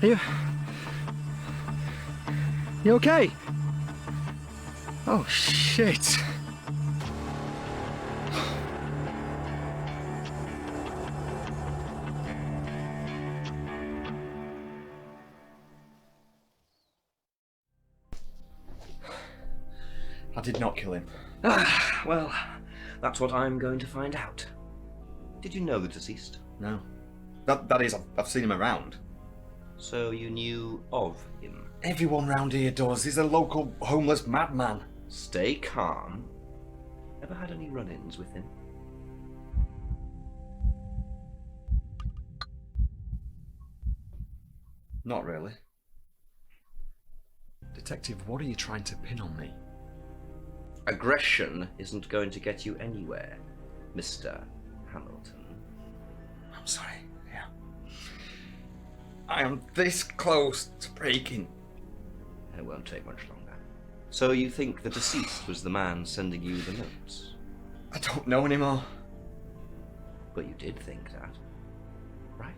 Speaker 4: Are you... You okay? Oh, shit. I did not kill him.
Speaker 16: Ah, well, that's what I'm going to find out. Did you know the deceased?
Speaker 11: No. That is, I've seen him around.
Speaker 16: So you knew of him?
Speaker 11: Everyone round here does. He's a local homeless madman.
Speaker 16: Stay calm. Ever had any run-ins with him?
Speaker 11: Not really. Detective, what are you trying to pin on me?
Speaker 16: Aggression isn't going to get you anywhere, Mr. Hamilton.
Speaker 11: I'm sorry, yeah. I am this close to breaking.
Speaker 16: It won't take much longer. So you think the deceased was the man sending you the notes?
Speaker 11: I don't know anymore.
Speaker 16: But you did think that, right?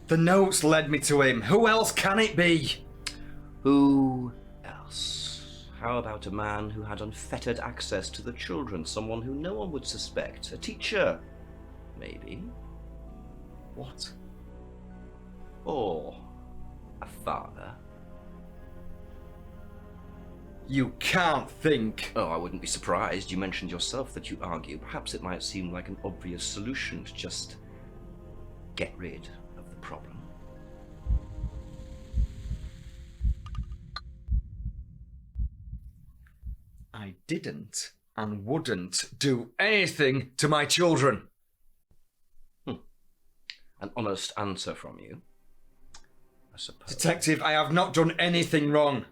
Speaker 11: The notes led me to him. Who else can it be?
Speaker 16: Who else? How about a man who had unfettered access to the children? Someone who no one would suspect? A teacher? Maybe.
Speaker 11: What?
Speaker 16: Or a father?
Speaker 11: You can't think.
Speaker 16: Oh, I wouldn't be surprised. You mentioned yourself that you argue. Perhaps it might seem like an obvious solution to just get rid of the problem.
Speaker 11: I didn't and wouldn't do anything to my children.
Speaker 16: An honest answer from you, I suppose.
Speaker 11: Detective, I have not done anything wrong.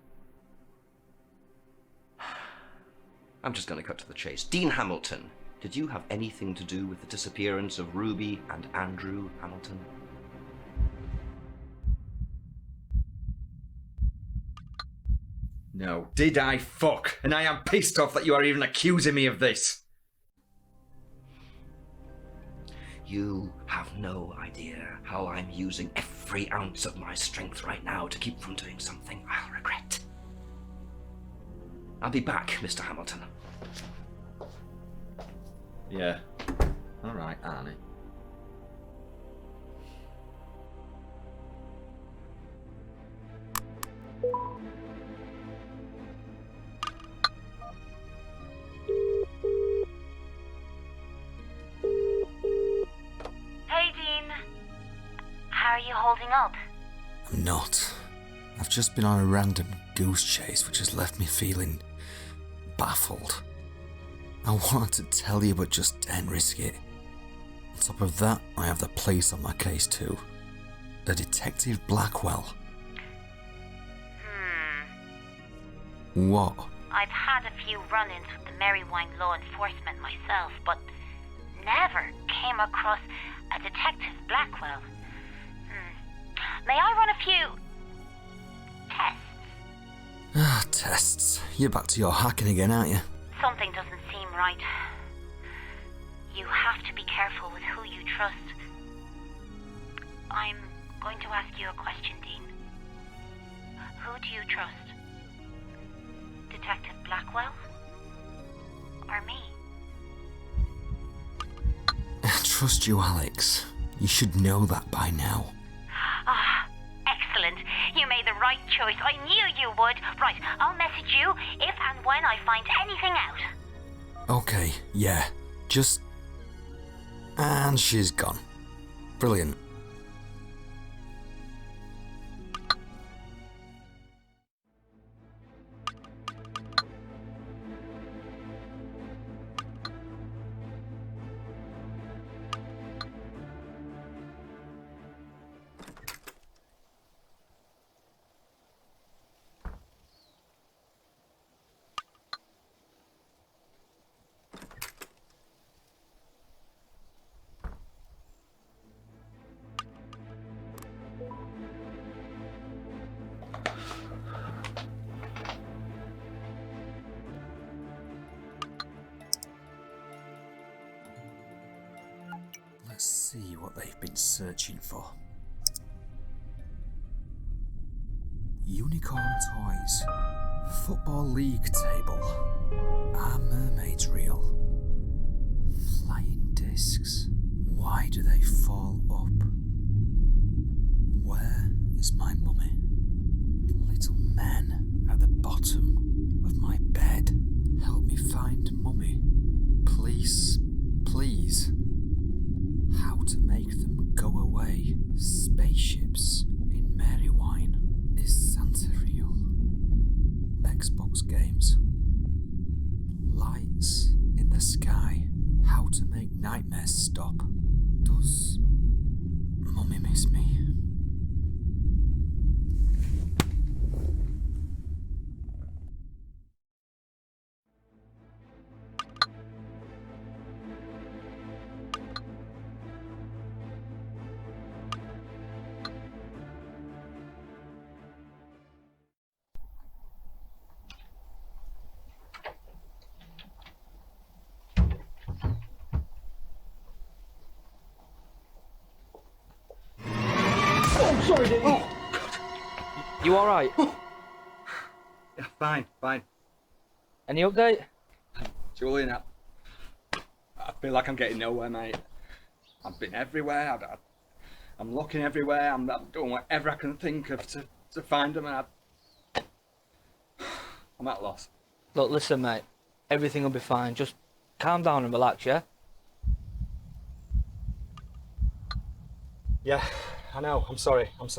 Speaker 16: I'm just going to cut to the chase. Dean Hamilton, did you have anything to do with the disappearance of Ruby and Andrew Hamilton?
Speaker 11: No. Did I fuck? And I am pissed off that you are even accusing me of this.
Speaker 16: You have no idea how I'm using every ounce of my strength right now to keep from doing something I'll regret. I'll be back, Mr. Hamilton.
Speaker 11: Yeah. All right, Arnie.
Speaker 18: Hey, Dean. How are you holding up?
Speaker 9: I'm not. I've just been on a random goose chase which has left me feeling baffled. I wanted to tell you but just didn't risk it. On top of that, I have the police on my case too. A Detective Blackwell. What?
Speaker 18: I've had a few run-ins with the Marywine law enforcement myself, but never came across a Detective Blackwell. May I run a few tests?
Speaker 9: Tests. You're back to your hacking again, aren't you?
Speaker 18: Something doesn't seem right. You have to be careful with who you trust. I'm going to ask you a question, Dean. Who do you trust? Detective Blackwell? Or me?
Speaker 9: I trust you, Alex. You should know that by now.
Speaker 18: Ah, excellent. You made the right choice. I knew you would. Right, I'll message you if and when I find anything out.
Speaker 9: Okay, yeah. Just... And she's gone. Brilliant. Let's see what they've been searching for. Unicorn toys. Football league table. Are mermaids real? Flying discs. Why do they fall up? Where is my mummy? Little men at the bottom of my bed. Help me find mummy. Please, please. How to make them go away. Spaceships in Marywine. Is Santa real? Xbox games. Lights in the sky. How to make nightmares stop. Does Mummy miss me?
Speaker 4: sorry, Dean.
Speaker 12: Oh, you alright?
Speaker 4: Yeah, fine.
Speaker 12: Any update?
Speaker 4: Julian, I feel like I'm getting nowhere, mate. I've been everywhere. I'm looking everywhere. I'm doing whatever I can think of to find them, and I'm at loss.
Speaker 12: Look, listen, mate. Everything will be fine. Just calm down and relax, yeah?
Speaker 4: Yeah, I know. I'm sorry.
Speaker 12: I know,
Speaker 4: It's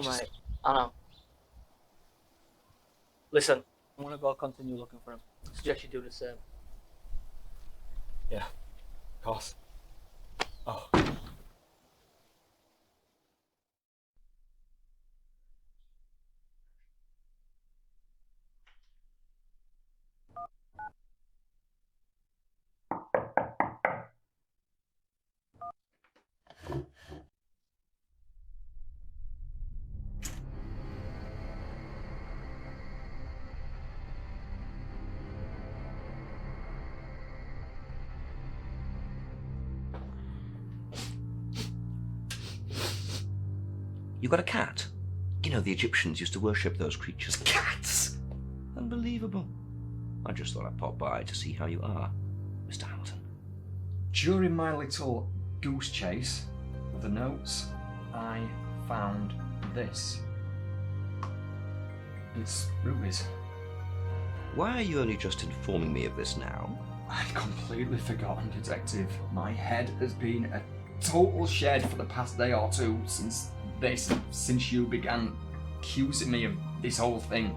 Speaker 4: just-
Speaker 12: mate. I know. Listen, I'm gonna go continue looking for him. I suggest you do the same.
Speaker 4: Yeah, of course. Oh.
Speaker 16: You got a cat? You know, the Egyptians used to worship those creatures. Cats! Unbelievable. I just thought I'd pop by to see how you are, Mr. Hamilton.
Speaker 11: During my little goose chase of the notes, I found this. It's Ruby's.
Speaker 16: Why are you only just informing me of this now?
Speaker 11: I'd completely forgotten, Detective. My head has been a total shed for the past day or two since you began accusing me of this whole thing.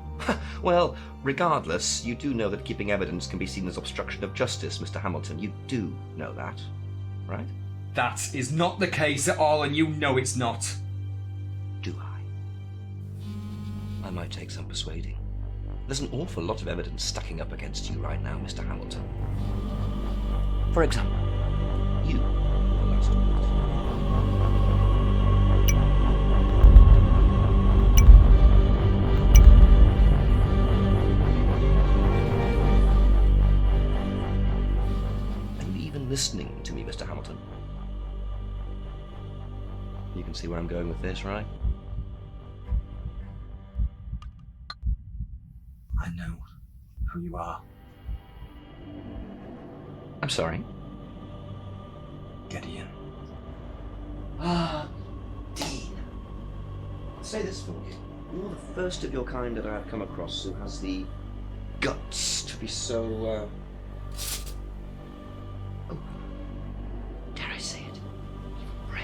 Speaker 16: Well, regardless, you do know that keeping evidence can be seen as obstruction of justice, Mr. Hamilton. You do know that, right?
Speaker 11: That is not the case at all, and you know it's not.
Speaker 16: Do I? I might take some persuading. There's an awful lot of evidence stacking up against you right now, Mr. Hamilton. For example, you were last week. Listening to me, Mr. Hamilton. You can see where I'm going with this, right?
Speaker 11: I know who you are.
Speaker 16: I'm sorry?
Speaker 11: Gideon.
Speaker 16: Ah, Dean. I'll say this for you. You're the first of your kind that I've come across who has the guts to be so, dare I say it, brave.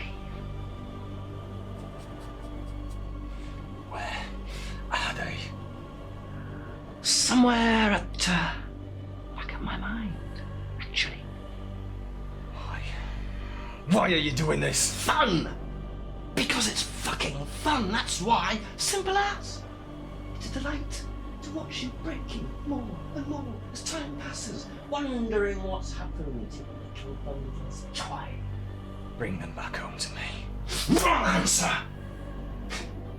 Speaker 11: Where are they?
Speaker 16: Somewhere at back of my mind, actually.
Speaker 11: Why are you doing this?
Speaker 16: Fun! Because it's fucking fun, that's why. Simple as. It's a delight to watch you breaking more and more as time passes, wondering what's happened to your little bones of joy.
Speaker 11: Bring them back home to me.
Speaker 16: Wrong answer!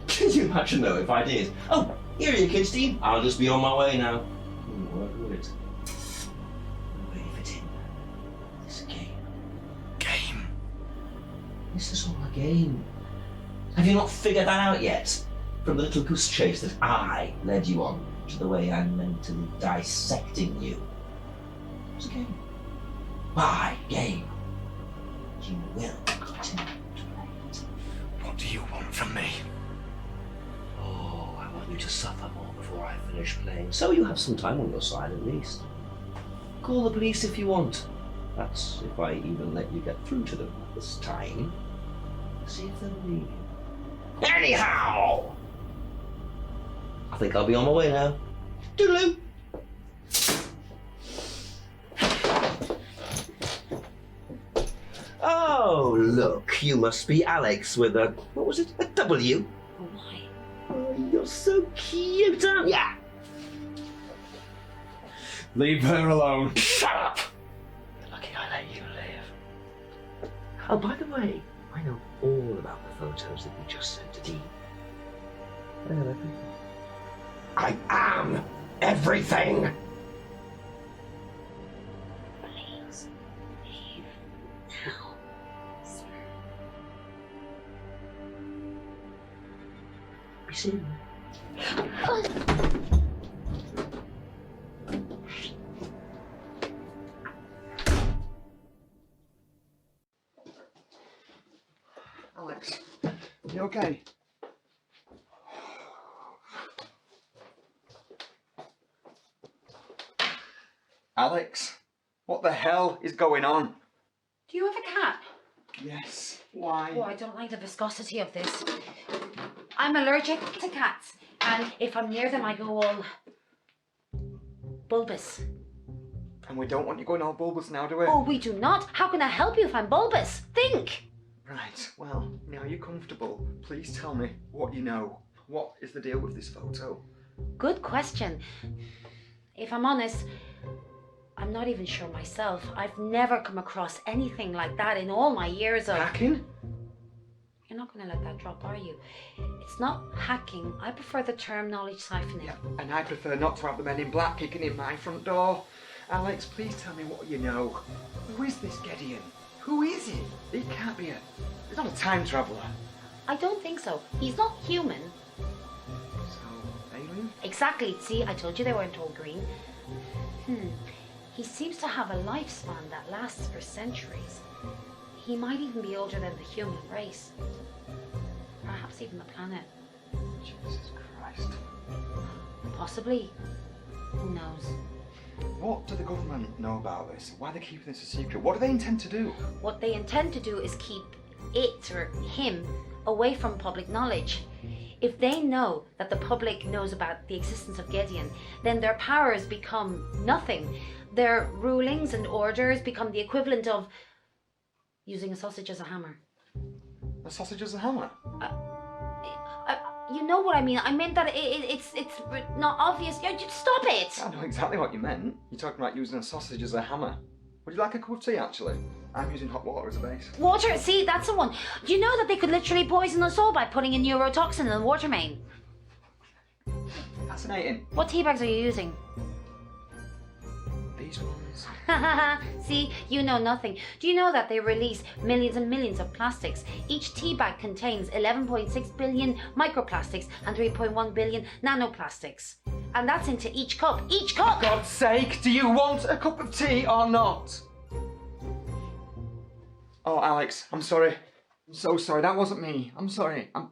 Speaker 16: Can you imagine though if I did? Oh, here are your kids, Dean. I'll just be on my way now. Wouldn't work, would it? Wave it in. It's a game.
Speaker 11: Game?
Speaker 16: This is all a game. Have you not figured that out yet? From the little goose chase that I led you on to the way I'm mentally dissecting you. It's a game. My game. You will continue to play it.
Speaker 11: What do you want from me?
Speaker 16: Oh, I want you to suffer more before I finish playing, so you have some time on your side at least. Call the police if you want. That's if I even let you get through to them this time. See if they'll believe you. Anyhow! I think I'll be on my way now. Toodaloo! Oh, look, you must be Alex with a, what was it, a W?
Speaker 18: Oh, why?
Speaker 16: Oh, you're so cute, aren't ya?
Speaker 11: Leave her alone.
Speaker 16: Shut up! Lucky I let you live. Oh, by the way, I know all about the photos that you just sent to Dean. I know everything. I am everything!
Speaker 18: Please, leave now, sir.
Speaker 2: Be soon.
Speaker 4: Alex, you okay? Alex, what the hell is going on?
Speaker 18: Do you have a cat?
Speaker 4: Yes, why?
Speaker 18: Oh, I don't like the viscosity of this. I'm allergic to cats, and if I'm near them, I go all bulbous.
Speaker 4: And we don't want you going all bulbous now, do we?
Speaker 18: Oh, we do not. How can I help you if I'm bulbous? Think.
Speaker 4: Right, well, now you're comfortable. Please tell me what you know. What is the deal with this photo?
Speaker 18: Good question. If I'm honest, I'm not even sure myself. I've never come across anything like that in all my years of...
Speaker 4: Hacking?
Speaker 18: You're not going to let that drop, are you? It's not hacking. I prefer the term knowledge siphoning.
Speaker 4: Yeah, and I prefer not to have the men in black kicking in my front door. Alex, please tell me what you know. Who is this Gideon? Who is he? He can't be he's not a time traveller.
Speaker 18: I don't think so. He's not human.
Speaker 4: So, alien?
Speaker 18: Exactly. See, I told you they weren't all green. He seems to have a lifespan that lasts for centuries. He might even be older than the human race. Perhaps even the planet.
Speaker 4: Jesus Christ.
Speaker 18: Possibly. Who knows?
Speaker 4: What do the government know about this? Why are they keeping this a secret? What do they intend to do?
Speaker 18: What they intend to do is keep it, or him, away from public knowledge. If they know that the public knows about the existence of Gideon, then their powers become nothing. Their rulings and orders become the equivalent of using a sausage as a hammer.
Speaker 4: A sausage as a hammer?
Speaker 18: You know what I mean. I meant that it's not obvious. Just stop it!
Speaker 4: I know exactly what you meant. You're talking about using a sausage as a hammer. Would you like a cup of tea, actually? I'm using hot water as a base.
Speaker 18: Water, see, that's the one. Do you know that they could literally poison us all by putting a neurotoxin in the water main?
Speaker 4: Fascinating.
Speaker 18: What tea bags are you using?
Speaker 4: These ones.
Speaker 18: See, you know nothing. Do you know that they release millions and millions of plastics? Each tea bag contains 11.6 billion microplastics and 3.1 billion nanoplastics. And that's into each cup. Each cup!
Speaker 4: For God's sake, do you want a cup of tea or not? Oh, Alex, I'm sorry. I'm so sorry. That wasn't me. I'm sorry. I'm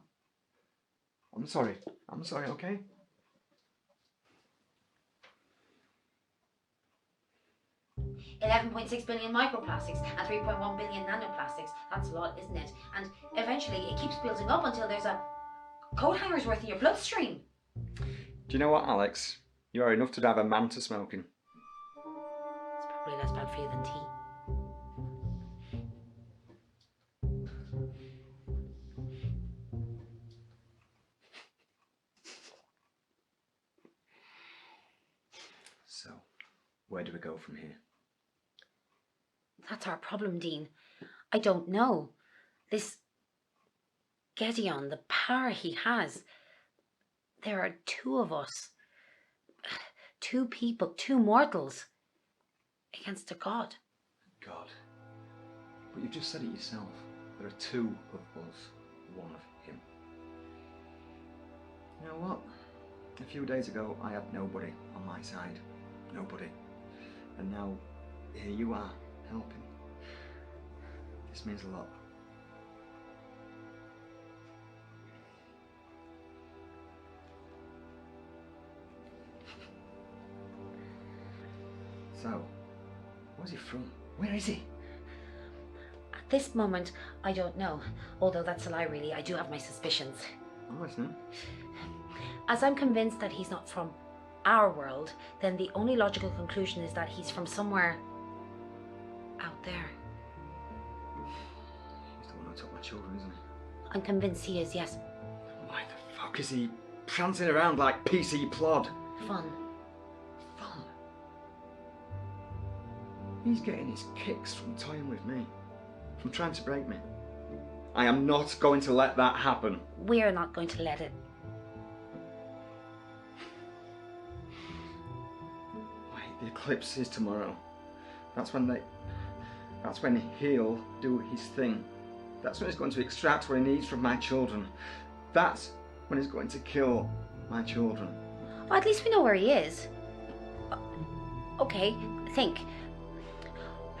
Speaker 4: sorry. I'm sorry, okay?
Speaker 18: $11.6 billion microplastics and 3.1 billion nanoplastics. That's a lot, isn't it? And eventually it keeps building up until there's a coat hanger's worth in your bloodstream.
Speaker 4: Do you know what, Alex? You are enough to drive a man to smoking.
Speaker 18: It's probably less bad for you than tea.
Speaker 4: So, where do we go from here?
Speaker 18: That's our problem, Dean. I don't know. This Gideon, the power he has. There are two of us. Two people, two mortals. Against a god.
Speaker 4: God. But you've just said it yourself. There are two of us, one of him. You know what? A few days ago, I had nobody on my side. Nobody. And now, here you are, helping. This means a lot. So, where's he from? Where is he?
Speaker 18: At this moment, I don't know. Although that's a lie, really. I do have my suspicions.
Speaker 4: I'm listening.
Speaker 18: As I'm convinced that he's not from our world, then the only logical conclusion is that he's from somewhere out there.
Speaker 4: He's the one who took my children, isn't he?
Speaker 18: I'm convinced he is, yes.
Speaker 4: Why the fuck is he prancing around like PC plod?
Speaker 18: Fun.
Speaker 4: Fun? He's getting his kicks from toying with me. From trying to break me. I am not going to let that happen.
Speaker 18: We're not going to let it.
Speaker 4: Wait, the eclipse is tomorrow. That's when he'll do his thing. That's when he's going to extract what he needs from my children. That's when it's going to kill my children.
Speaker 18: Well, at least we know where he is. Okay, think.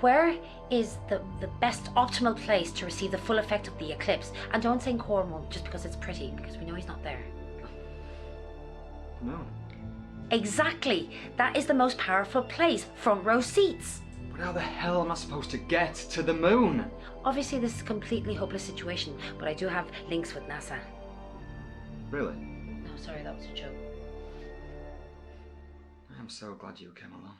Speaker 18: Where is the best optimal place to receive the full effect of the eclipse? And don't think Cornwall just because it's pretty, because we know he's not there.
Speaker 4: No.
Speaker 18: Exactly. That is the most powerful place. Front row seats.
Speaker 11: But how the hell am I supposed to get to the moon?
Speaker 18: Obviously, this is a completely hopeless situation, but I do have links with NASA.
Speaker 4: Really?
Speaker 18: No, sorry, that was a joke.
Speaker 11: I'm so glad you came along.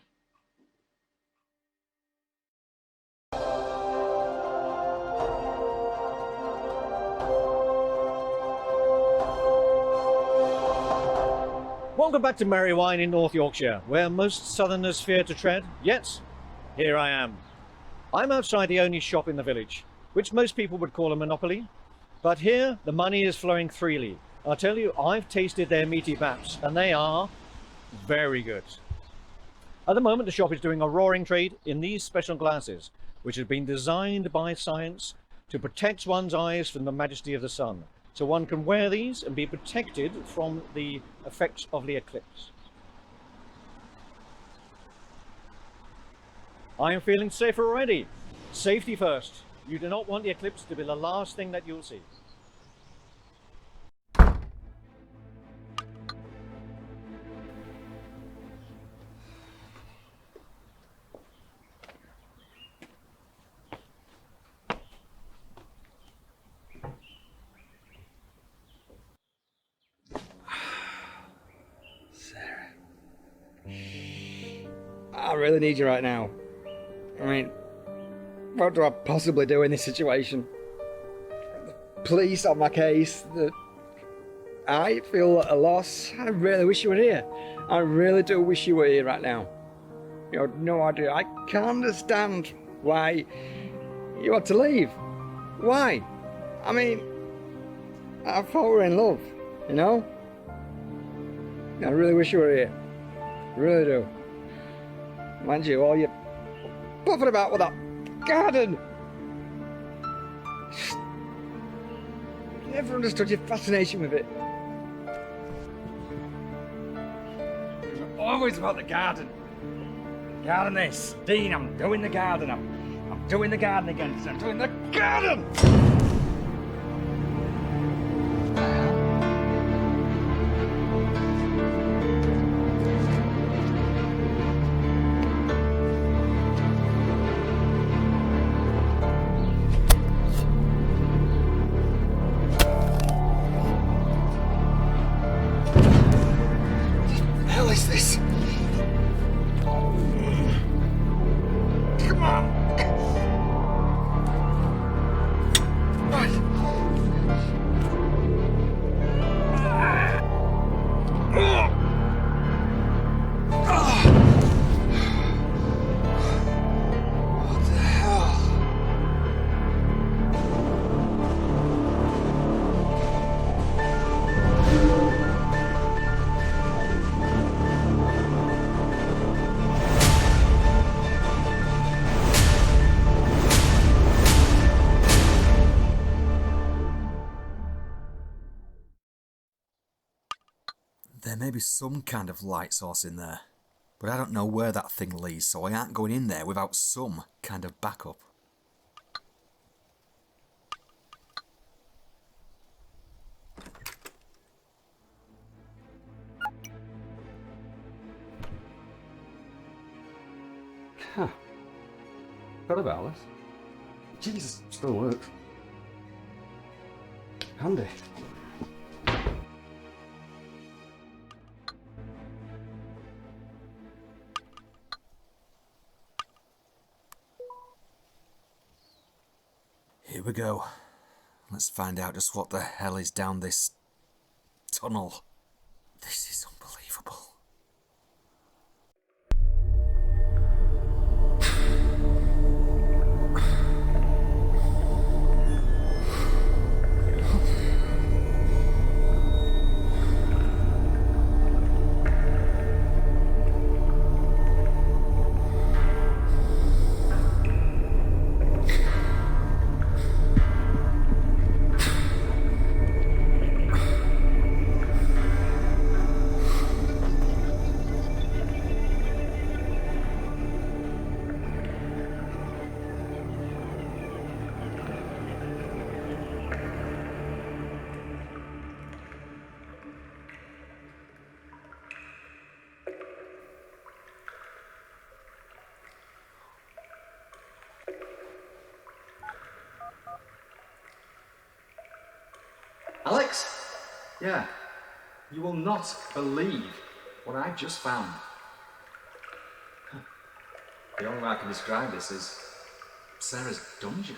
Speaker 3: Welcome back to Marywine in North Yorkshire, where most southerners fear to tread, yet here I am. I'm outside the only shop in the village, which most people would call a monopoly, but here the money is flowing freely. I'll tell you, I've tasted their meaty baps, and they are very good. At the moment, the shop is doing a roaring trade in these special glasses, which have been designed by science to protect one's eyes from the majesty of the sun. So one can wear these and be protected from the effects of the eclipse. I am feeling safer already. Safety first. You do not want the eclipse to be the last thing that you'll see.
Speaker 11: I really need you right now. I mean, what do I possibly do in this situation? The police on my case. I feel at a loss. I really wish you were here. I really do wish you were here right now. You have no idea. I can't understand why you had to leave. Why? I mean, I thought we were in love, you know? I really wish you were here. I really do. Mind you, all you're puffing about with that garden. Never understood your fascination with it. It was always about the garden. Garden this. Dean, I'm doing the garden. I'm doing the garden again. I'm doing the garden!
Speaker 9: There may be some kind of light source in there, but I don't know where that thing leads, so I aren't going in there without some kind of backup.
Speaker 11: Huh. Got about this. Jesus, still works. Handy.
Speaker 9: Here we go. Let's find out just what the hell is down this tunnel. This is unbelievable.
Speaker 11: Yeah. You will not believe what I've just found. The only way I can describe this is Sarah's dungeon.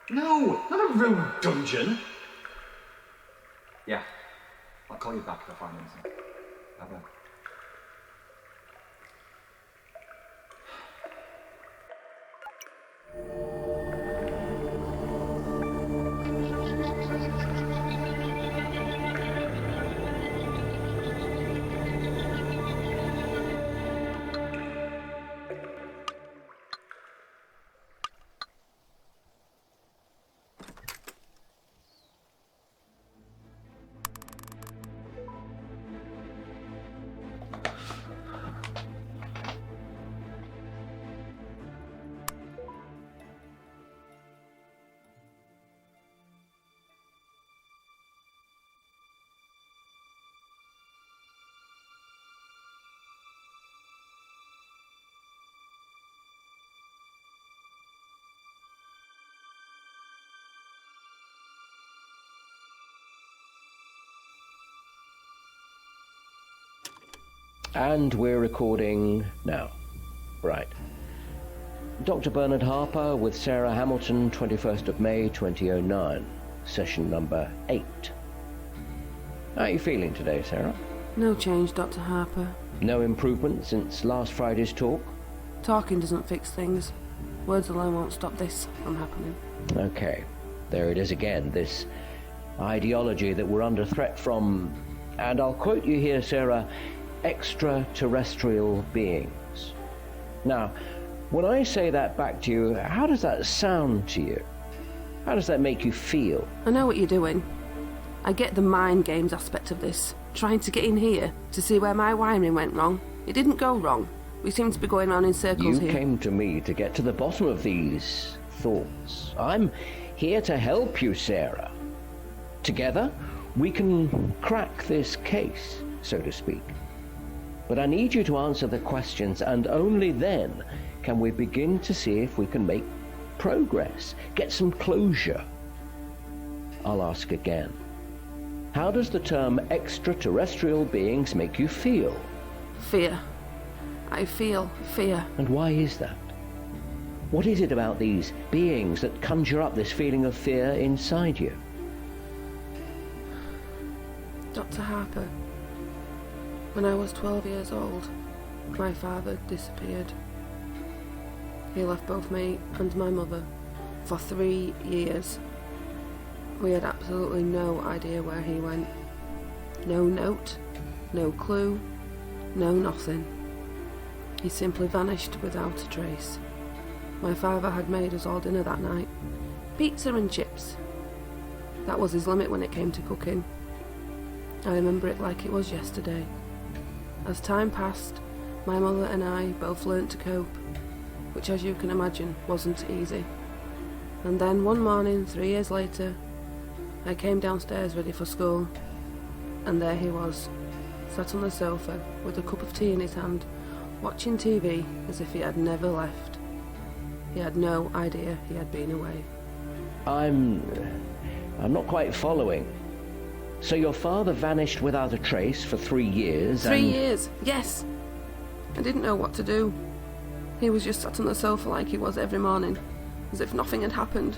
Speaker 11: No, not a real dungeon. Yeah, I'll call you back if I find anything. Bye-bye.
Speaker 20: And we're recording now. Right. Dr. Bernard Harper with Sarah Hamilton, 21st of May 2009. Session number 8. How are you feeling today, Sarah?
Speaker 8: No change, Dr. Harper.
Speaker 20: No improvement since last Friday's talk?
Speaker 8: Talking doesn't fix things. Words alone won't stop this from happening.
Speaker 20: Okay. There it is again, this ideology that we're under threat from, and I'll quote you here, Sarah, extraterrestrial beings. Now, when I say that back to you, how does that sound to you? How does that make you feel?
Speaker 8: I know what you're doing. I get the mind games aspect of this. Trying to get in here to see where my wiring went wrong. It didn't go wrong. We seem to be going round in circles here.
Speaker 20: You came to me to get to the bottom of these thoughts. I'm here to help you, Sarah. Together, we can crack this case, so to speak. But I need you to answer the questions, and only then can we begin to see if we can make progress, get some closure. I'll ask again. How does the term extraterrestrial beings make you feel?
Speaker 8: Fear. I feel fear.
Speaker 20: And why is that? What is it about these beings that conjure up this feeling of fear inside you?
Speaker 8: Dr. Harper, when I was 12 years old, my father disappeared. He left both me and my mother for 3 years. We had absolutely no idea where he went. No note, no clue, no nothing. He simply vanished without a trace. My father had made us all dinner that night. Pizza and chips. That was his limit when it came to cooking. I remember it like it was yesterday. As time passed, my mother and I both learnt to cope, which, as you can imagine, wasn't easy. And then one morning, 3 years later, I came downstairs ready for school, and there he was, sat on the sofa with a cup of tea in his hand, watching TV as if he had never left. He had no idea he had been away.
Speaker 20: I'm not quite following. So your father vanished without a trace for 3 years,
Speaker 8: 3 years, yes. I didn't know what to do. He was just sat on the sofa like he was every morning, as if nothing had happened.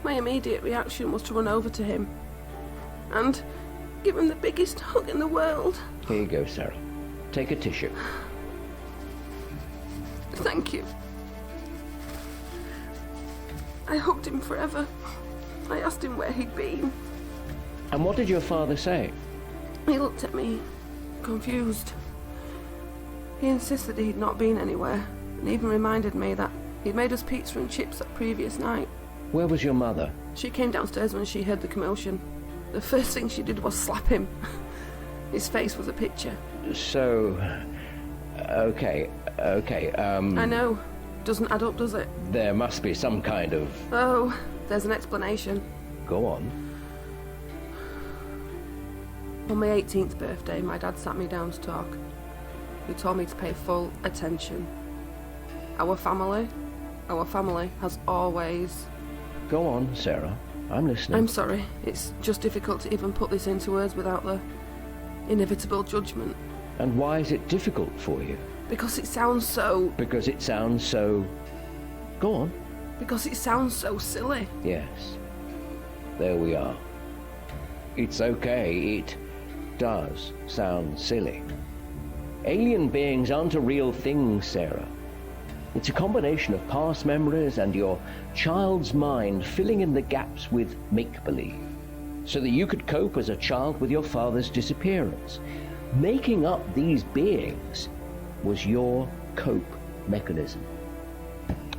Speaker 8: My immediate reaction was to run over to him and give him the biggest hug in the world.
Speaker 20: Here you go, Sarah. Take a tissue.
Speaker 8: Thank you. I hugged him forever. I asked him where he'd been.
Speaker 20: And what did your father say?
Speaker 8: He looked at me, confused. He insisted he'd not been anywhere, and even reminded me that he'd made us pizza and chips that previous night.
Speaker 20: Where was your mother?
Speaker 8: She came downstairs when she heard the commotion. The first thing she did was slap him. His face was a picture.
Speaker 20: So, okay.
Speaker 8: I know. Doesn't add up, does it?
Speaker 20: There must be some kind of...
Speaker 8: Oh, there's an explanation.
Speaker 20: Go on.
Speaker 8: On my 18th birthday, my dad sat me down to talk. He told me to pay full attention. Our family has always...
Speaker 20: Go on, Sarah. I'm listening.
Speaker 8: I'm sorry. It's just difficult to even put this into words without the inevitable judgment.
Speaker 20: And why is it difficult for you?
Speaker 8: Because it sounds so...
Speaker 20: Because it sounds so... Go on.
Speaker 8: Because it sounds so silly.
Speaker 20: Yes. There we are. It's okay, it does sound silly. Alien beings aren't a real thing, Sarah. It's a combination of past memories and your child's mind filling in the gaps with make-believe, so that you could cope as a child with your father's disappearance. Making up these beings was your cope mechanism.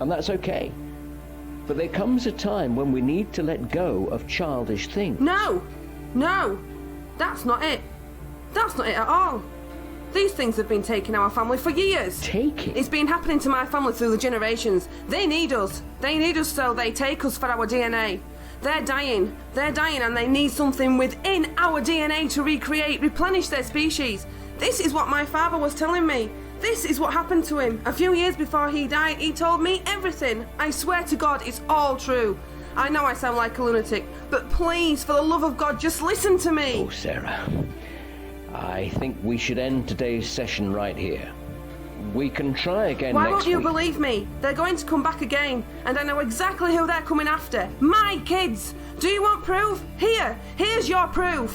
Speaker 20: And that's okay. But there comes a time when we need to let go of childish things.
Speaker 8: No! No! That's not it. That's not it at all. These things have been taking our family for years.
Speaker 20: Taking?
Speaker 8: It's been happening to my family through the generations. They need us. They need us, so they take us for our DNA. They're dying. They're dying, and they need something within our DNA to recreate, replenish their species. This is what my father was telling me. This is what happened to him. A few years before he died, he told me everything. I swear to God, it's all true. I know I sound like a lunatic, but please, for the love of God, just listen to me.
Speaker 20: Oh, Sarah. I think we should end today's session right here. We can try again next week.
Speaker 8: Why won't you believe me? They're going to come back again, and I know exactly who they're coming after. My kids! Do you want proof? Here's your proof.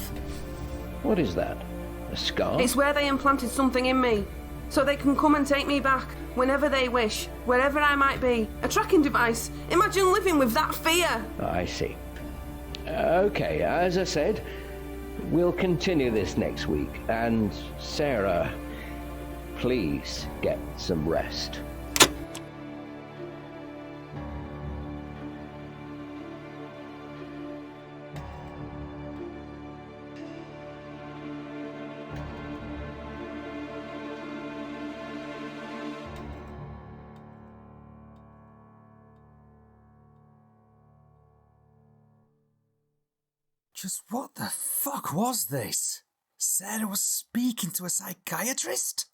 Speaker 20: What is that? A scar?
Speaker 8: It's where they implanted something in me, so they can come and take me back whenever they wish, wherever I might be. A tracking device. Imagine living with that fear.
Speaker 20: I see. Okay, as I said, we'll continue this next week. And Sarah, please get some rest.
Speaker 9: Just what the fuck was this? Sarah was speaking to a psychiatrist?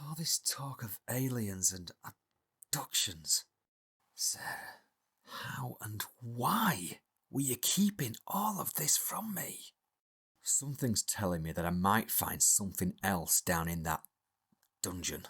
Speaker 9: All this talk of aliens and abductions. Sarah, how and why were you keeping all of this from me? Something's telling me that I might find something else down in that dungeon.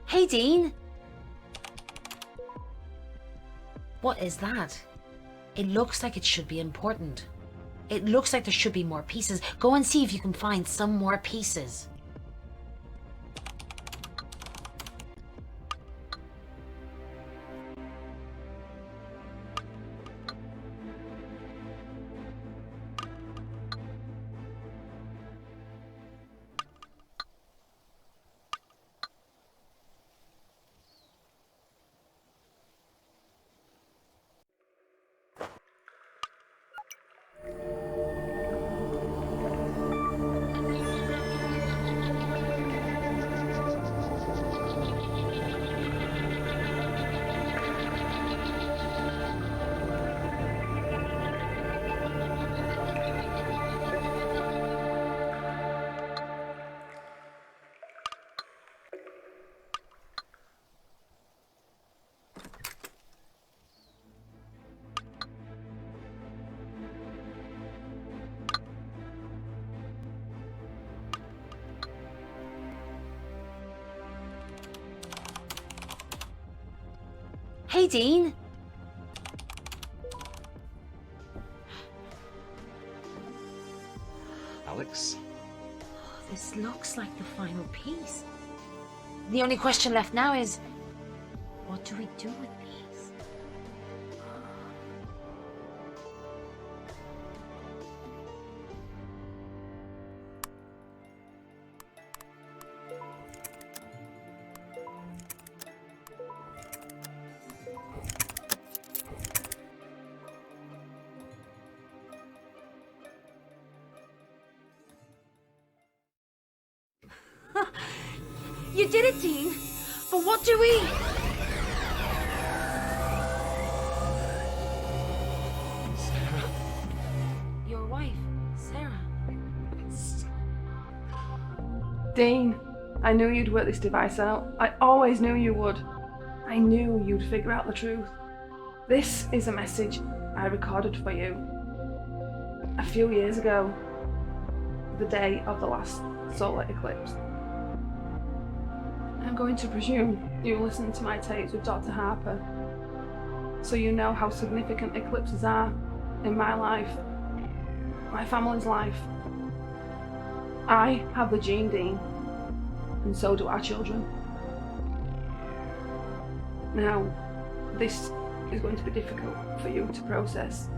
Speaker 18: Hey, Dean. What is that? It looks like it should be important. It looks like there should be more pieces. Go and see if you can find some more pieces. Hey, Dean.
Speaker 11: Alex?
Speaker 18: This looks like the final piece. The only question left now is, what do we do with these? You did it, Dean. But what do we... Your wife, Sarah.
Speaker 8: Dean, I knew you'd work this device out. I always knew you would. I knew you'd figure out the truth. This is a message I recorded for you a few years ago, the day of the last solar eclipse. I'm going to presume you listened to my tapes with Dr. Harper, so you know how significant eclipses are in my life, my family's life. I have the gene, Dean, and so do our children. Now, this is going to be difficult for you to process.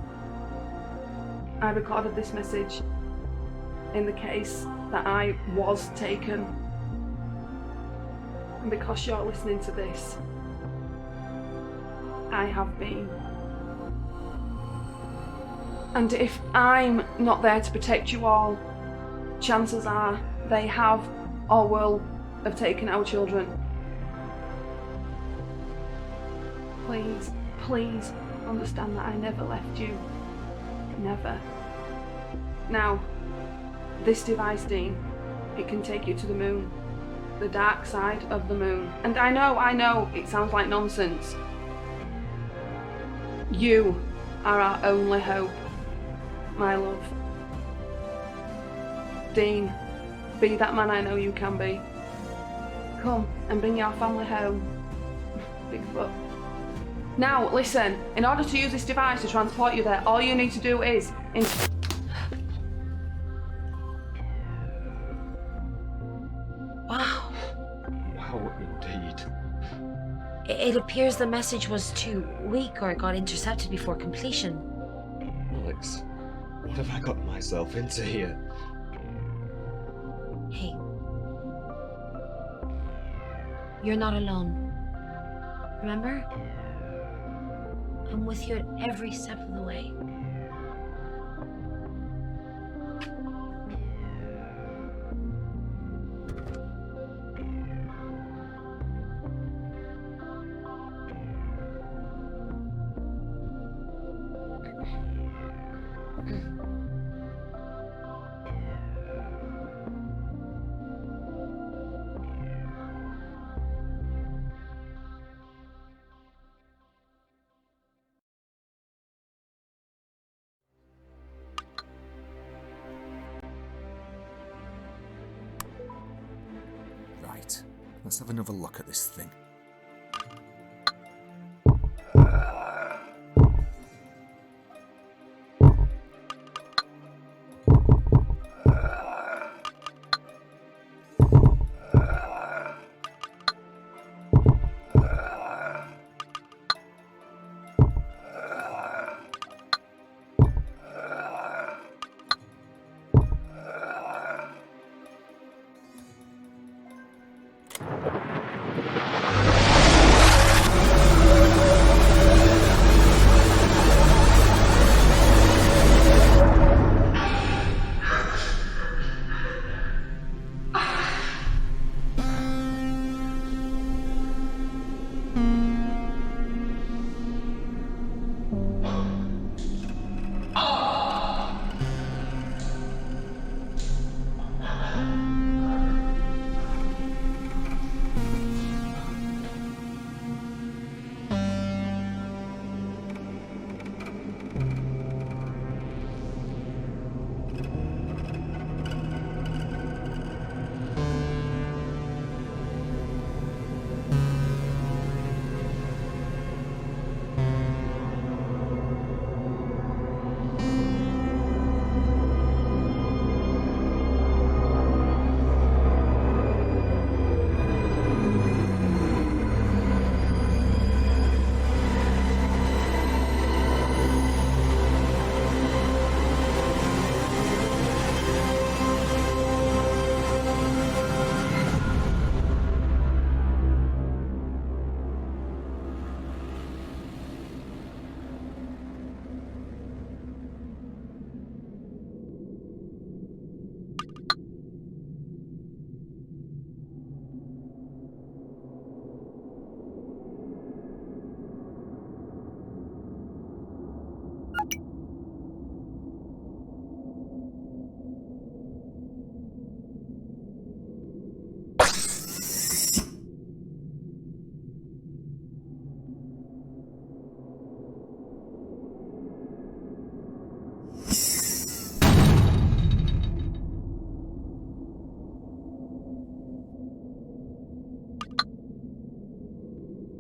Speaker 8: I recorded this message in the case that I was taken. And because you're listening to this, I have been. And if I'm not there to protect you all, chances are they have or will have taken our children. Please, please understand that I never left you. Never. Now, this device, Dean, it can take you to the moon. The dark side of the moon. And I know, it sounds like nonsense. You are our only hope, my love. Dean, be that man I know you can be. Come and bring your family home. Bigfoot. Now, listen, in order to use this device to transport you there, all you need to do is...
Speaker 18: Wow.
Speaker 11: Wow, indeed.
Speaker 18: It appears the message was too weak or got intercepted before completion.
Speaker 11: Alex, what have I got myself into here?
Speaker 18: Hey. You're not alone. Remember? I'm with you at every step of the way.
Speaker 9: Right, let's have another look at this thing.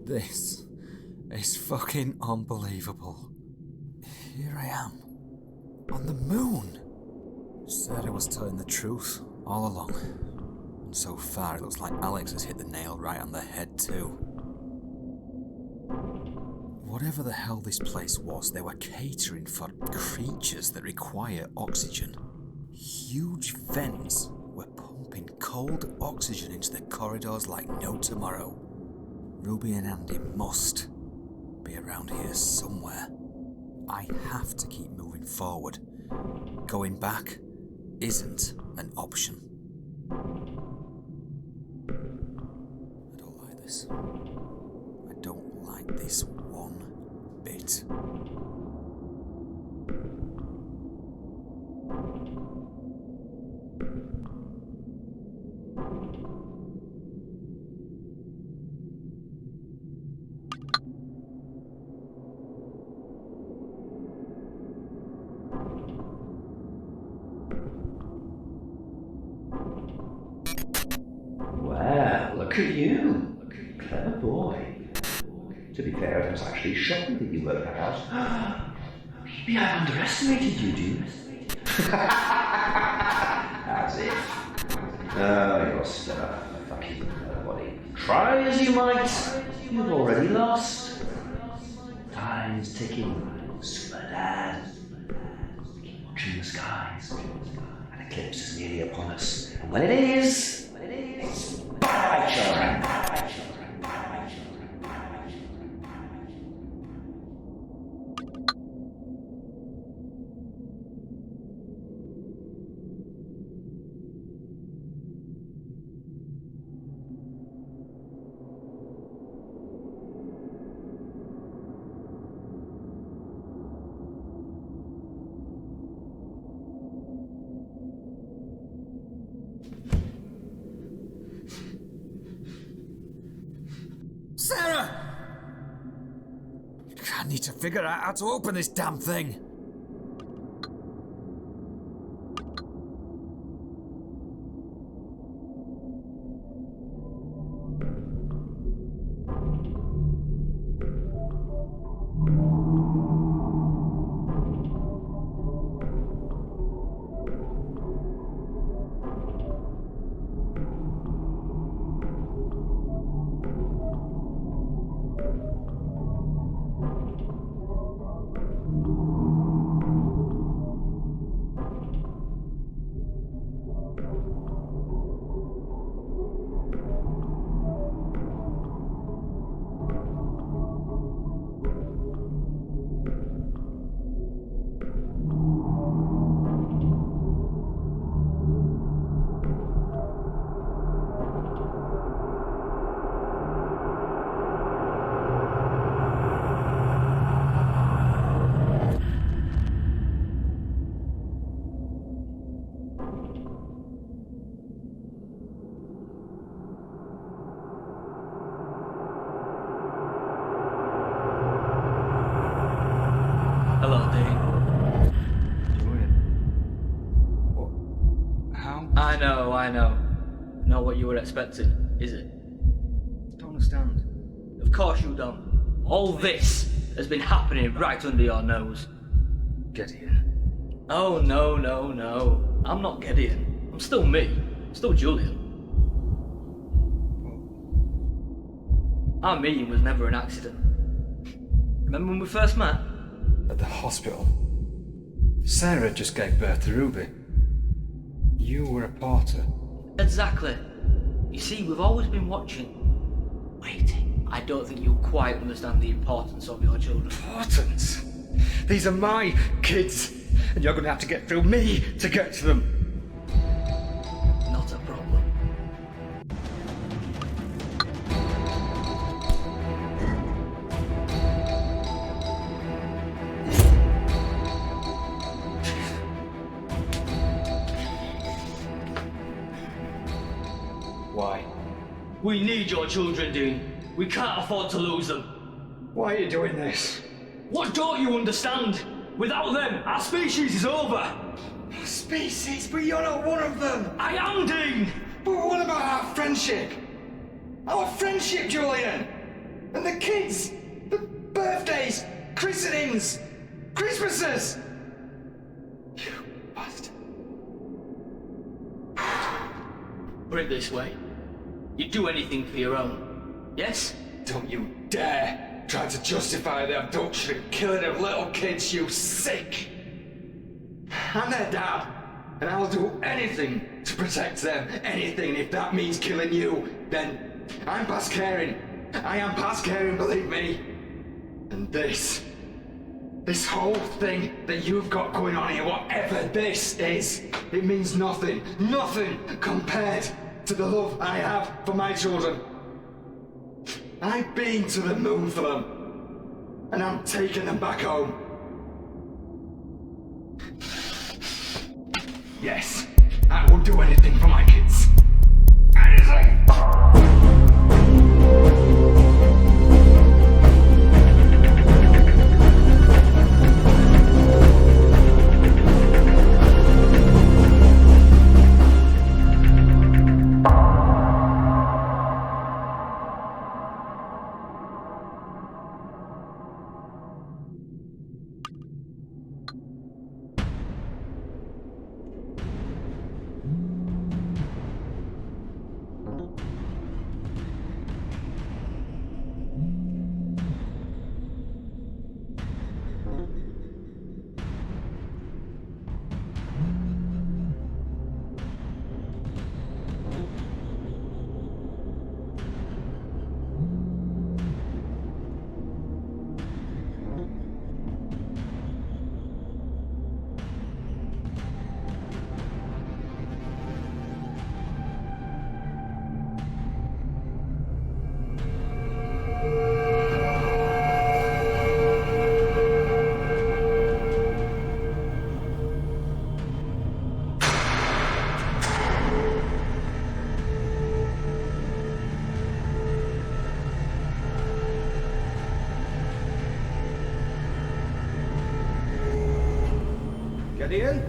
Speaker 9: This is fucking unbelievable. Here I am, on the moon. Sarah was telling the truth all along. And so far it looks like Alex has hit the nail right on the head too. Whatever the hell this place was, they were catering for creatures that require oxygen. Huge vents were pumping cold oxygen into the corridors like no tomorrow. Ruby and Andy must be around here somewhere. I have to keep moving forward. Going back isn't an option. I don't like this. I don't like this one bit.
Speaker 16: Well, look at you. Clever boy. To be fair, I was actually shocked that you worked that out. Maybe I underestimated you, dude. As if. Oh, you're still a fucking nobody. Try as you might, you've already lost. Time's ticking, Super Dad. Keep watching the skies. An eclipse is nearly upon us. And when it is, it's bye-bye, children. Bye-bye, children. Bye-bye, children. Bye-bye, children.
Speaker 9: Sarah! I need to figure out how to open this damn thing.
Speaker 12: Hello, Dean.
Speaker 14: How?
Speaker 12: I know. Not what you were expecting, is it?
Speaker 14: Don't understand.
Speaker 12: Of course you don't. All this has been happening right under your nose.
Speaker 14: Gideon.
Speaker 12: Oh, no. I'm not Gideon. I'm still me. Still Julian. Our meeting was never an accident. Remember when we first met?
Speaker 14: At the hospital. Sarah just gave birth to Ruby. You were a porter.
Speaker 12: Exactly. You see, we've always been watching. Waiting. I don't think you'll quite understand the importance of your children.
Speaker 14: Importance? These are my kids, and you're going to have to get through me to get to them.
Speaker 12: Not a problem.
Speaker 14: Why?
Speaker 12: We need your children, Dean. We can't afford to lose them.
Speaker 14: Why are you doing this?
Speaker 12: What don't you understand? Without them, our species is over.
Speaker 14: Species? But you're not one of them.
Speaker 12: I am, Dean.
Speaker 14: But what about our friendship? Our friendship, Julian! And the kids! The birthdays! Christenings! Christmases! You bastard.
Speaker 12: Put it this way. You'd do anything for your own. Yes?
Speaker 14: Don't you dare try to justify the abduction and killing of little kids, you sick! I'm their dad, and I'll do anything to protect them. Anything. If that means killing you, then I'm past caring. I am past caring, believe me. And this whole thing that you've got going on here, whatever this is, it means nothing. Nothing compared to the love I have for my children. I've been to the moon for them, and I'm taking them back home. Yes, I will do anything for my kids. Anything! Gideon,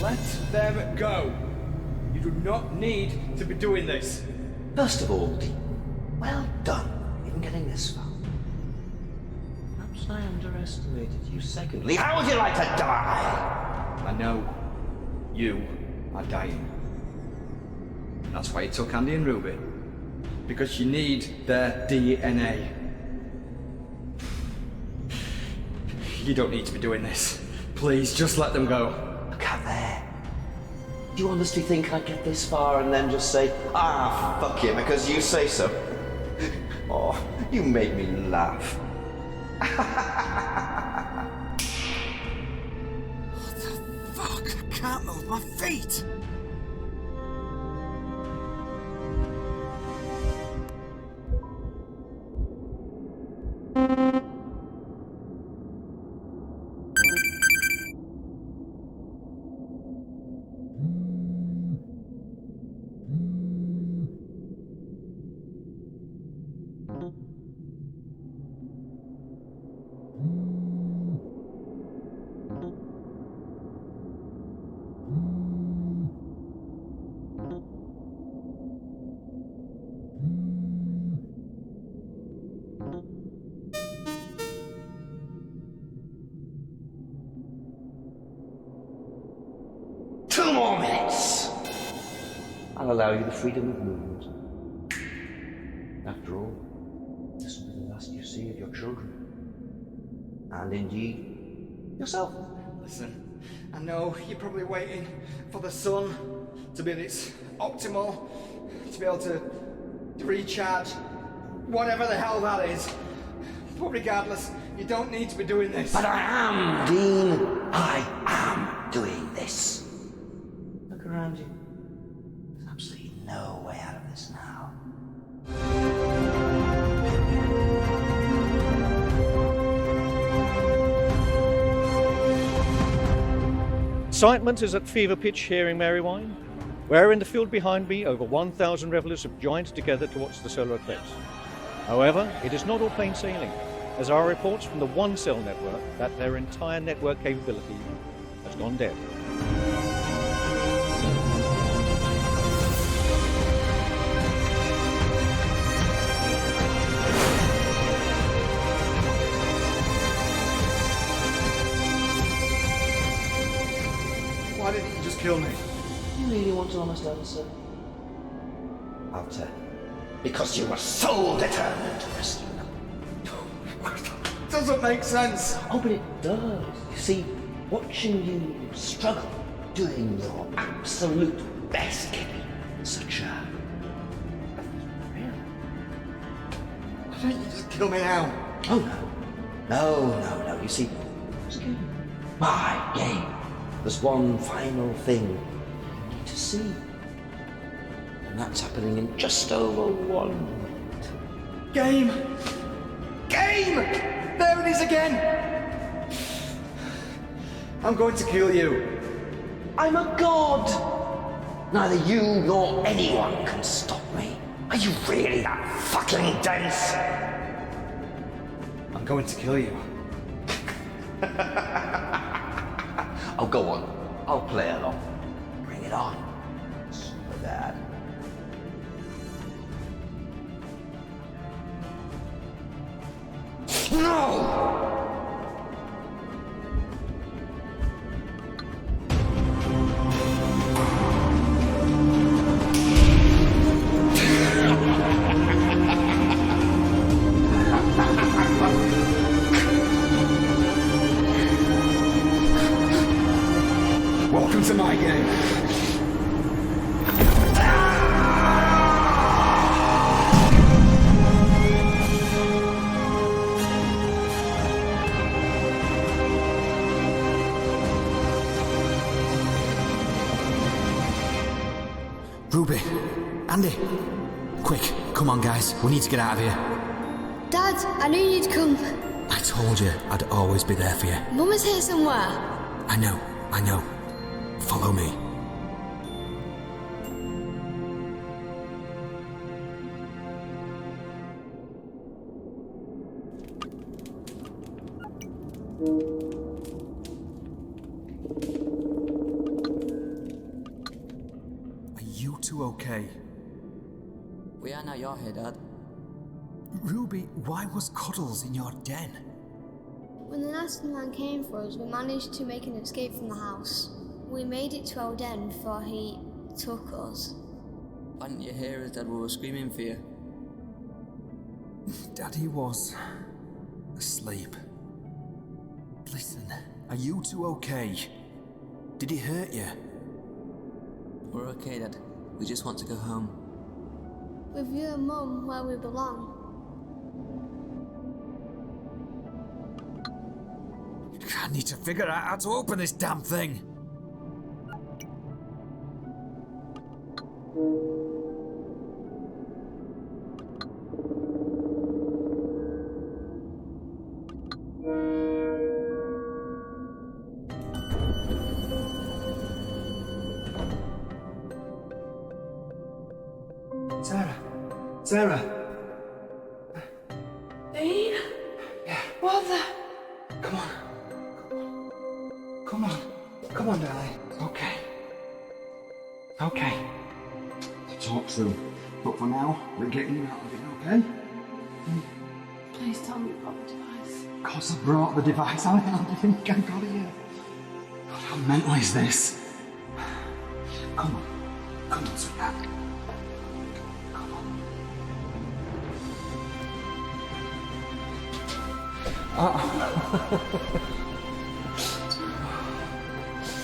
Speaker 14: let them go. You do not need to be doing this.
Speaker 16: First of all, well done, even getting this far. Perhaps I underestimated you. Secondly, how would you like to die?
Speaker 14: I know you are dying. That's why you took Andy and Ruby. Because you need their DNA. You don't need to be doing this. Please, just let them go.
Speaker 16: Look out there. Do you honestly think I'd get this far and then just say, fuck you, because you say so? Oh, you made me laugh.
Speaker 9: What the fuck? I can't move my feet!
Speaker 16: I'll allow you the freedom of movement. After all, this will be the last you see of your children. And indeed, yourself.
Speaker 14: Listen, I know you're probably waiting for the sun to be at its optimal, to be able to recharge, whatever the hell that is. But regardless, you don't need to be doing this.
Speaker 16: But I am, Dean. I am doing this. Look around you. There's absolutely no way out of this now.
Speaker 3: Excitement is at fever pitch here in Marywine, where in the field behind me over 1,000 revelers have joined together to watch the solar eclipse. However, it is not all plain sailing, as there are reports from the One Cell network that their entire network capability has gone dead.
Speaker 11: kill me?
Speaker 16: You really want an honest answer? I'll tell you. Because you were so determined to rescue them.
Speaker 11: Doesn't make sense.
Speaker 16: Oh, but it does. You see, watching you struggle, doing your absolute best, Kitty, such a...
Speaker 11: Why don't you just kill me now?
Speaker 16: Oh, no. No. You see, it's a game. My game. There's one final thing you need to see. And that's happening in just over 1 minute.
Speaker 11: Game! There it is again! I'm going to kill you.
Speaker 16: I'm a god! Neither you nor anyone can stop me. Are you really that fucking dense?
Speaker 11: I'm going to kill you.
Speaker 16: Oh, go on. I'll play along. Bring it on. Super Dad. No!
Speaker 11: Welcome to my game.
Speaker 9: Ruby, Andy, quick, come on guys, we need to get out of here.
Speaker 10: Dad, I knew you'd come.
Speaker 9: I told you I'd always be there for you.
Speaker 10: Mum is here somewhere.
Speaker 9: I know. Follow me.
Speaker 11: Are you two okay?
Speaker 21: We are now you're here, Dad.
Speaker 9: Ruby, why was Cuddles in your den?
Speaker 10: When the nasty man came for us, we managed to make an escape from the house. We made it to our den before he took us.
Speaker 21: Why didn't you hear us, Dad? We were screaming for you.
Speaker 9: Daddy was asleep. Listen, are you two okay? Did he hurt you?
Speaker 21: We're okay, Dad. We just want to go home.
Speaker 10: With you and Mum where we belong.
Speaker 9: I need to figure out how to open this damn thing.
Speaker 11: Sarah.
Speaker 8: Dean? Yeah. What the?
Speaker 11: Come on, darling. Okay. To talk through. But for now, we're getting you out of it, okay?
Speaker 8: Please tell me about the device.
Speaker 11: Of course I brought the device. How do you think I got it here? God, how mental is this? Come on, sweetheart. Come on.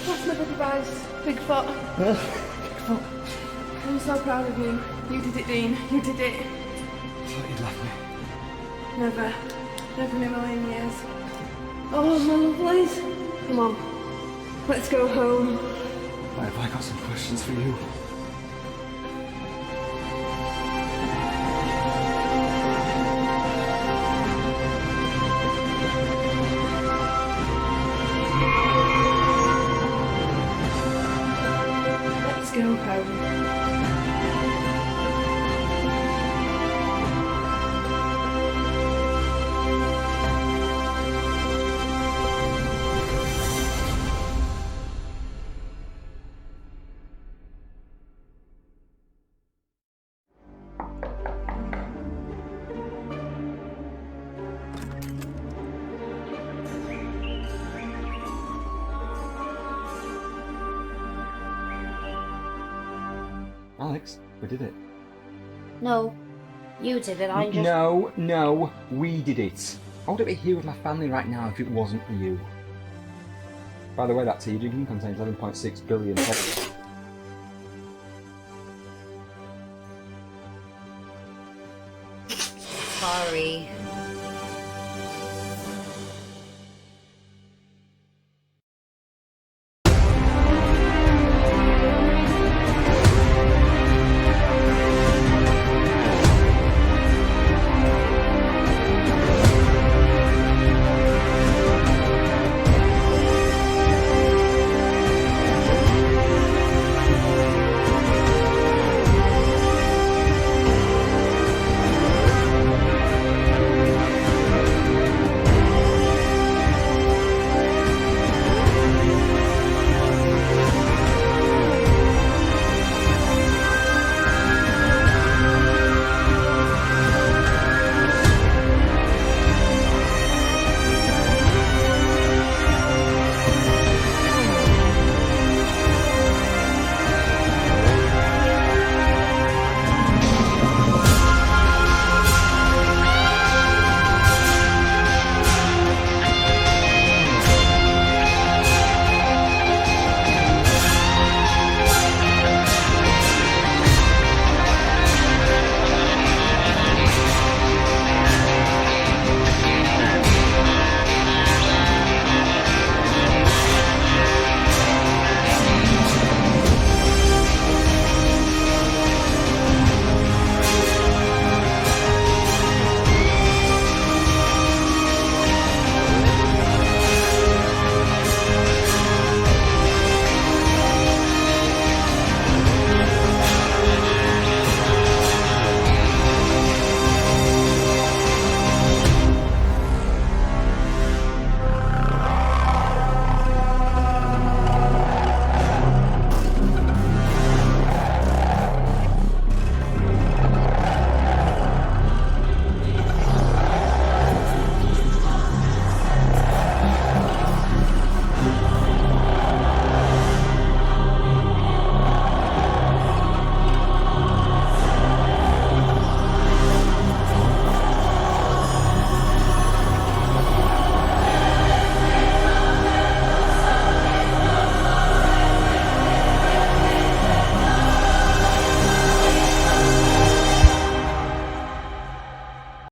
Speaker 8: That's my device, Bigfoot.
Speaker 11: Bigfoot.
Speaker 8: I'm so proud of you. You did it, Dean. You did it.
Speaker 11: I thought you'd left me.
Speaker 8: Never in a million years. Oh, my lovelies. Come on. Let's go home.
Speaker 11: Have I got some questions for you?
Speaker 8: Let's go home.
Speaker 4: Alex, we did it.
Speaker 18: No, you did it. I just...
Speaker 4: No, we did it. I wouldn't be here with my family right now if it wasn't for you. By the way, that tea you're drinking contains 11.6 billion calories.
Speaker 18: Sorry.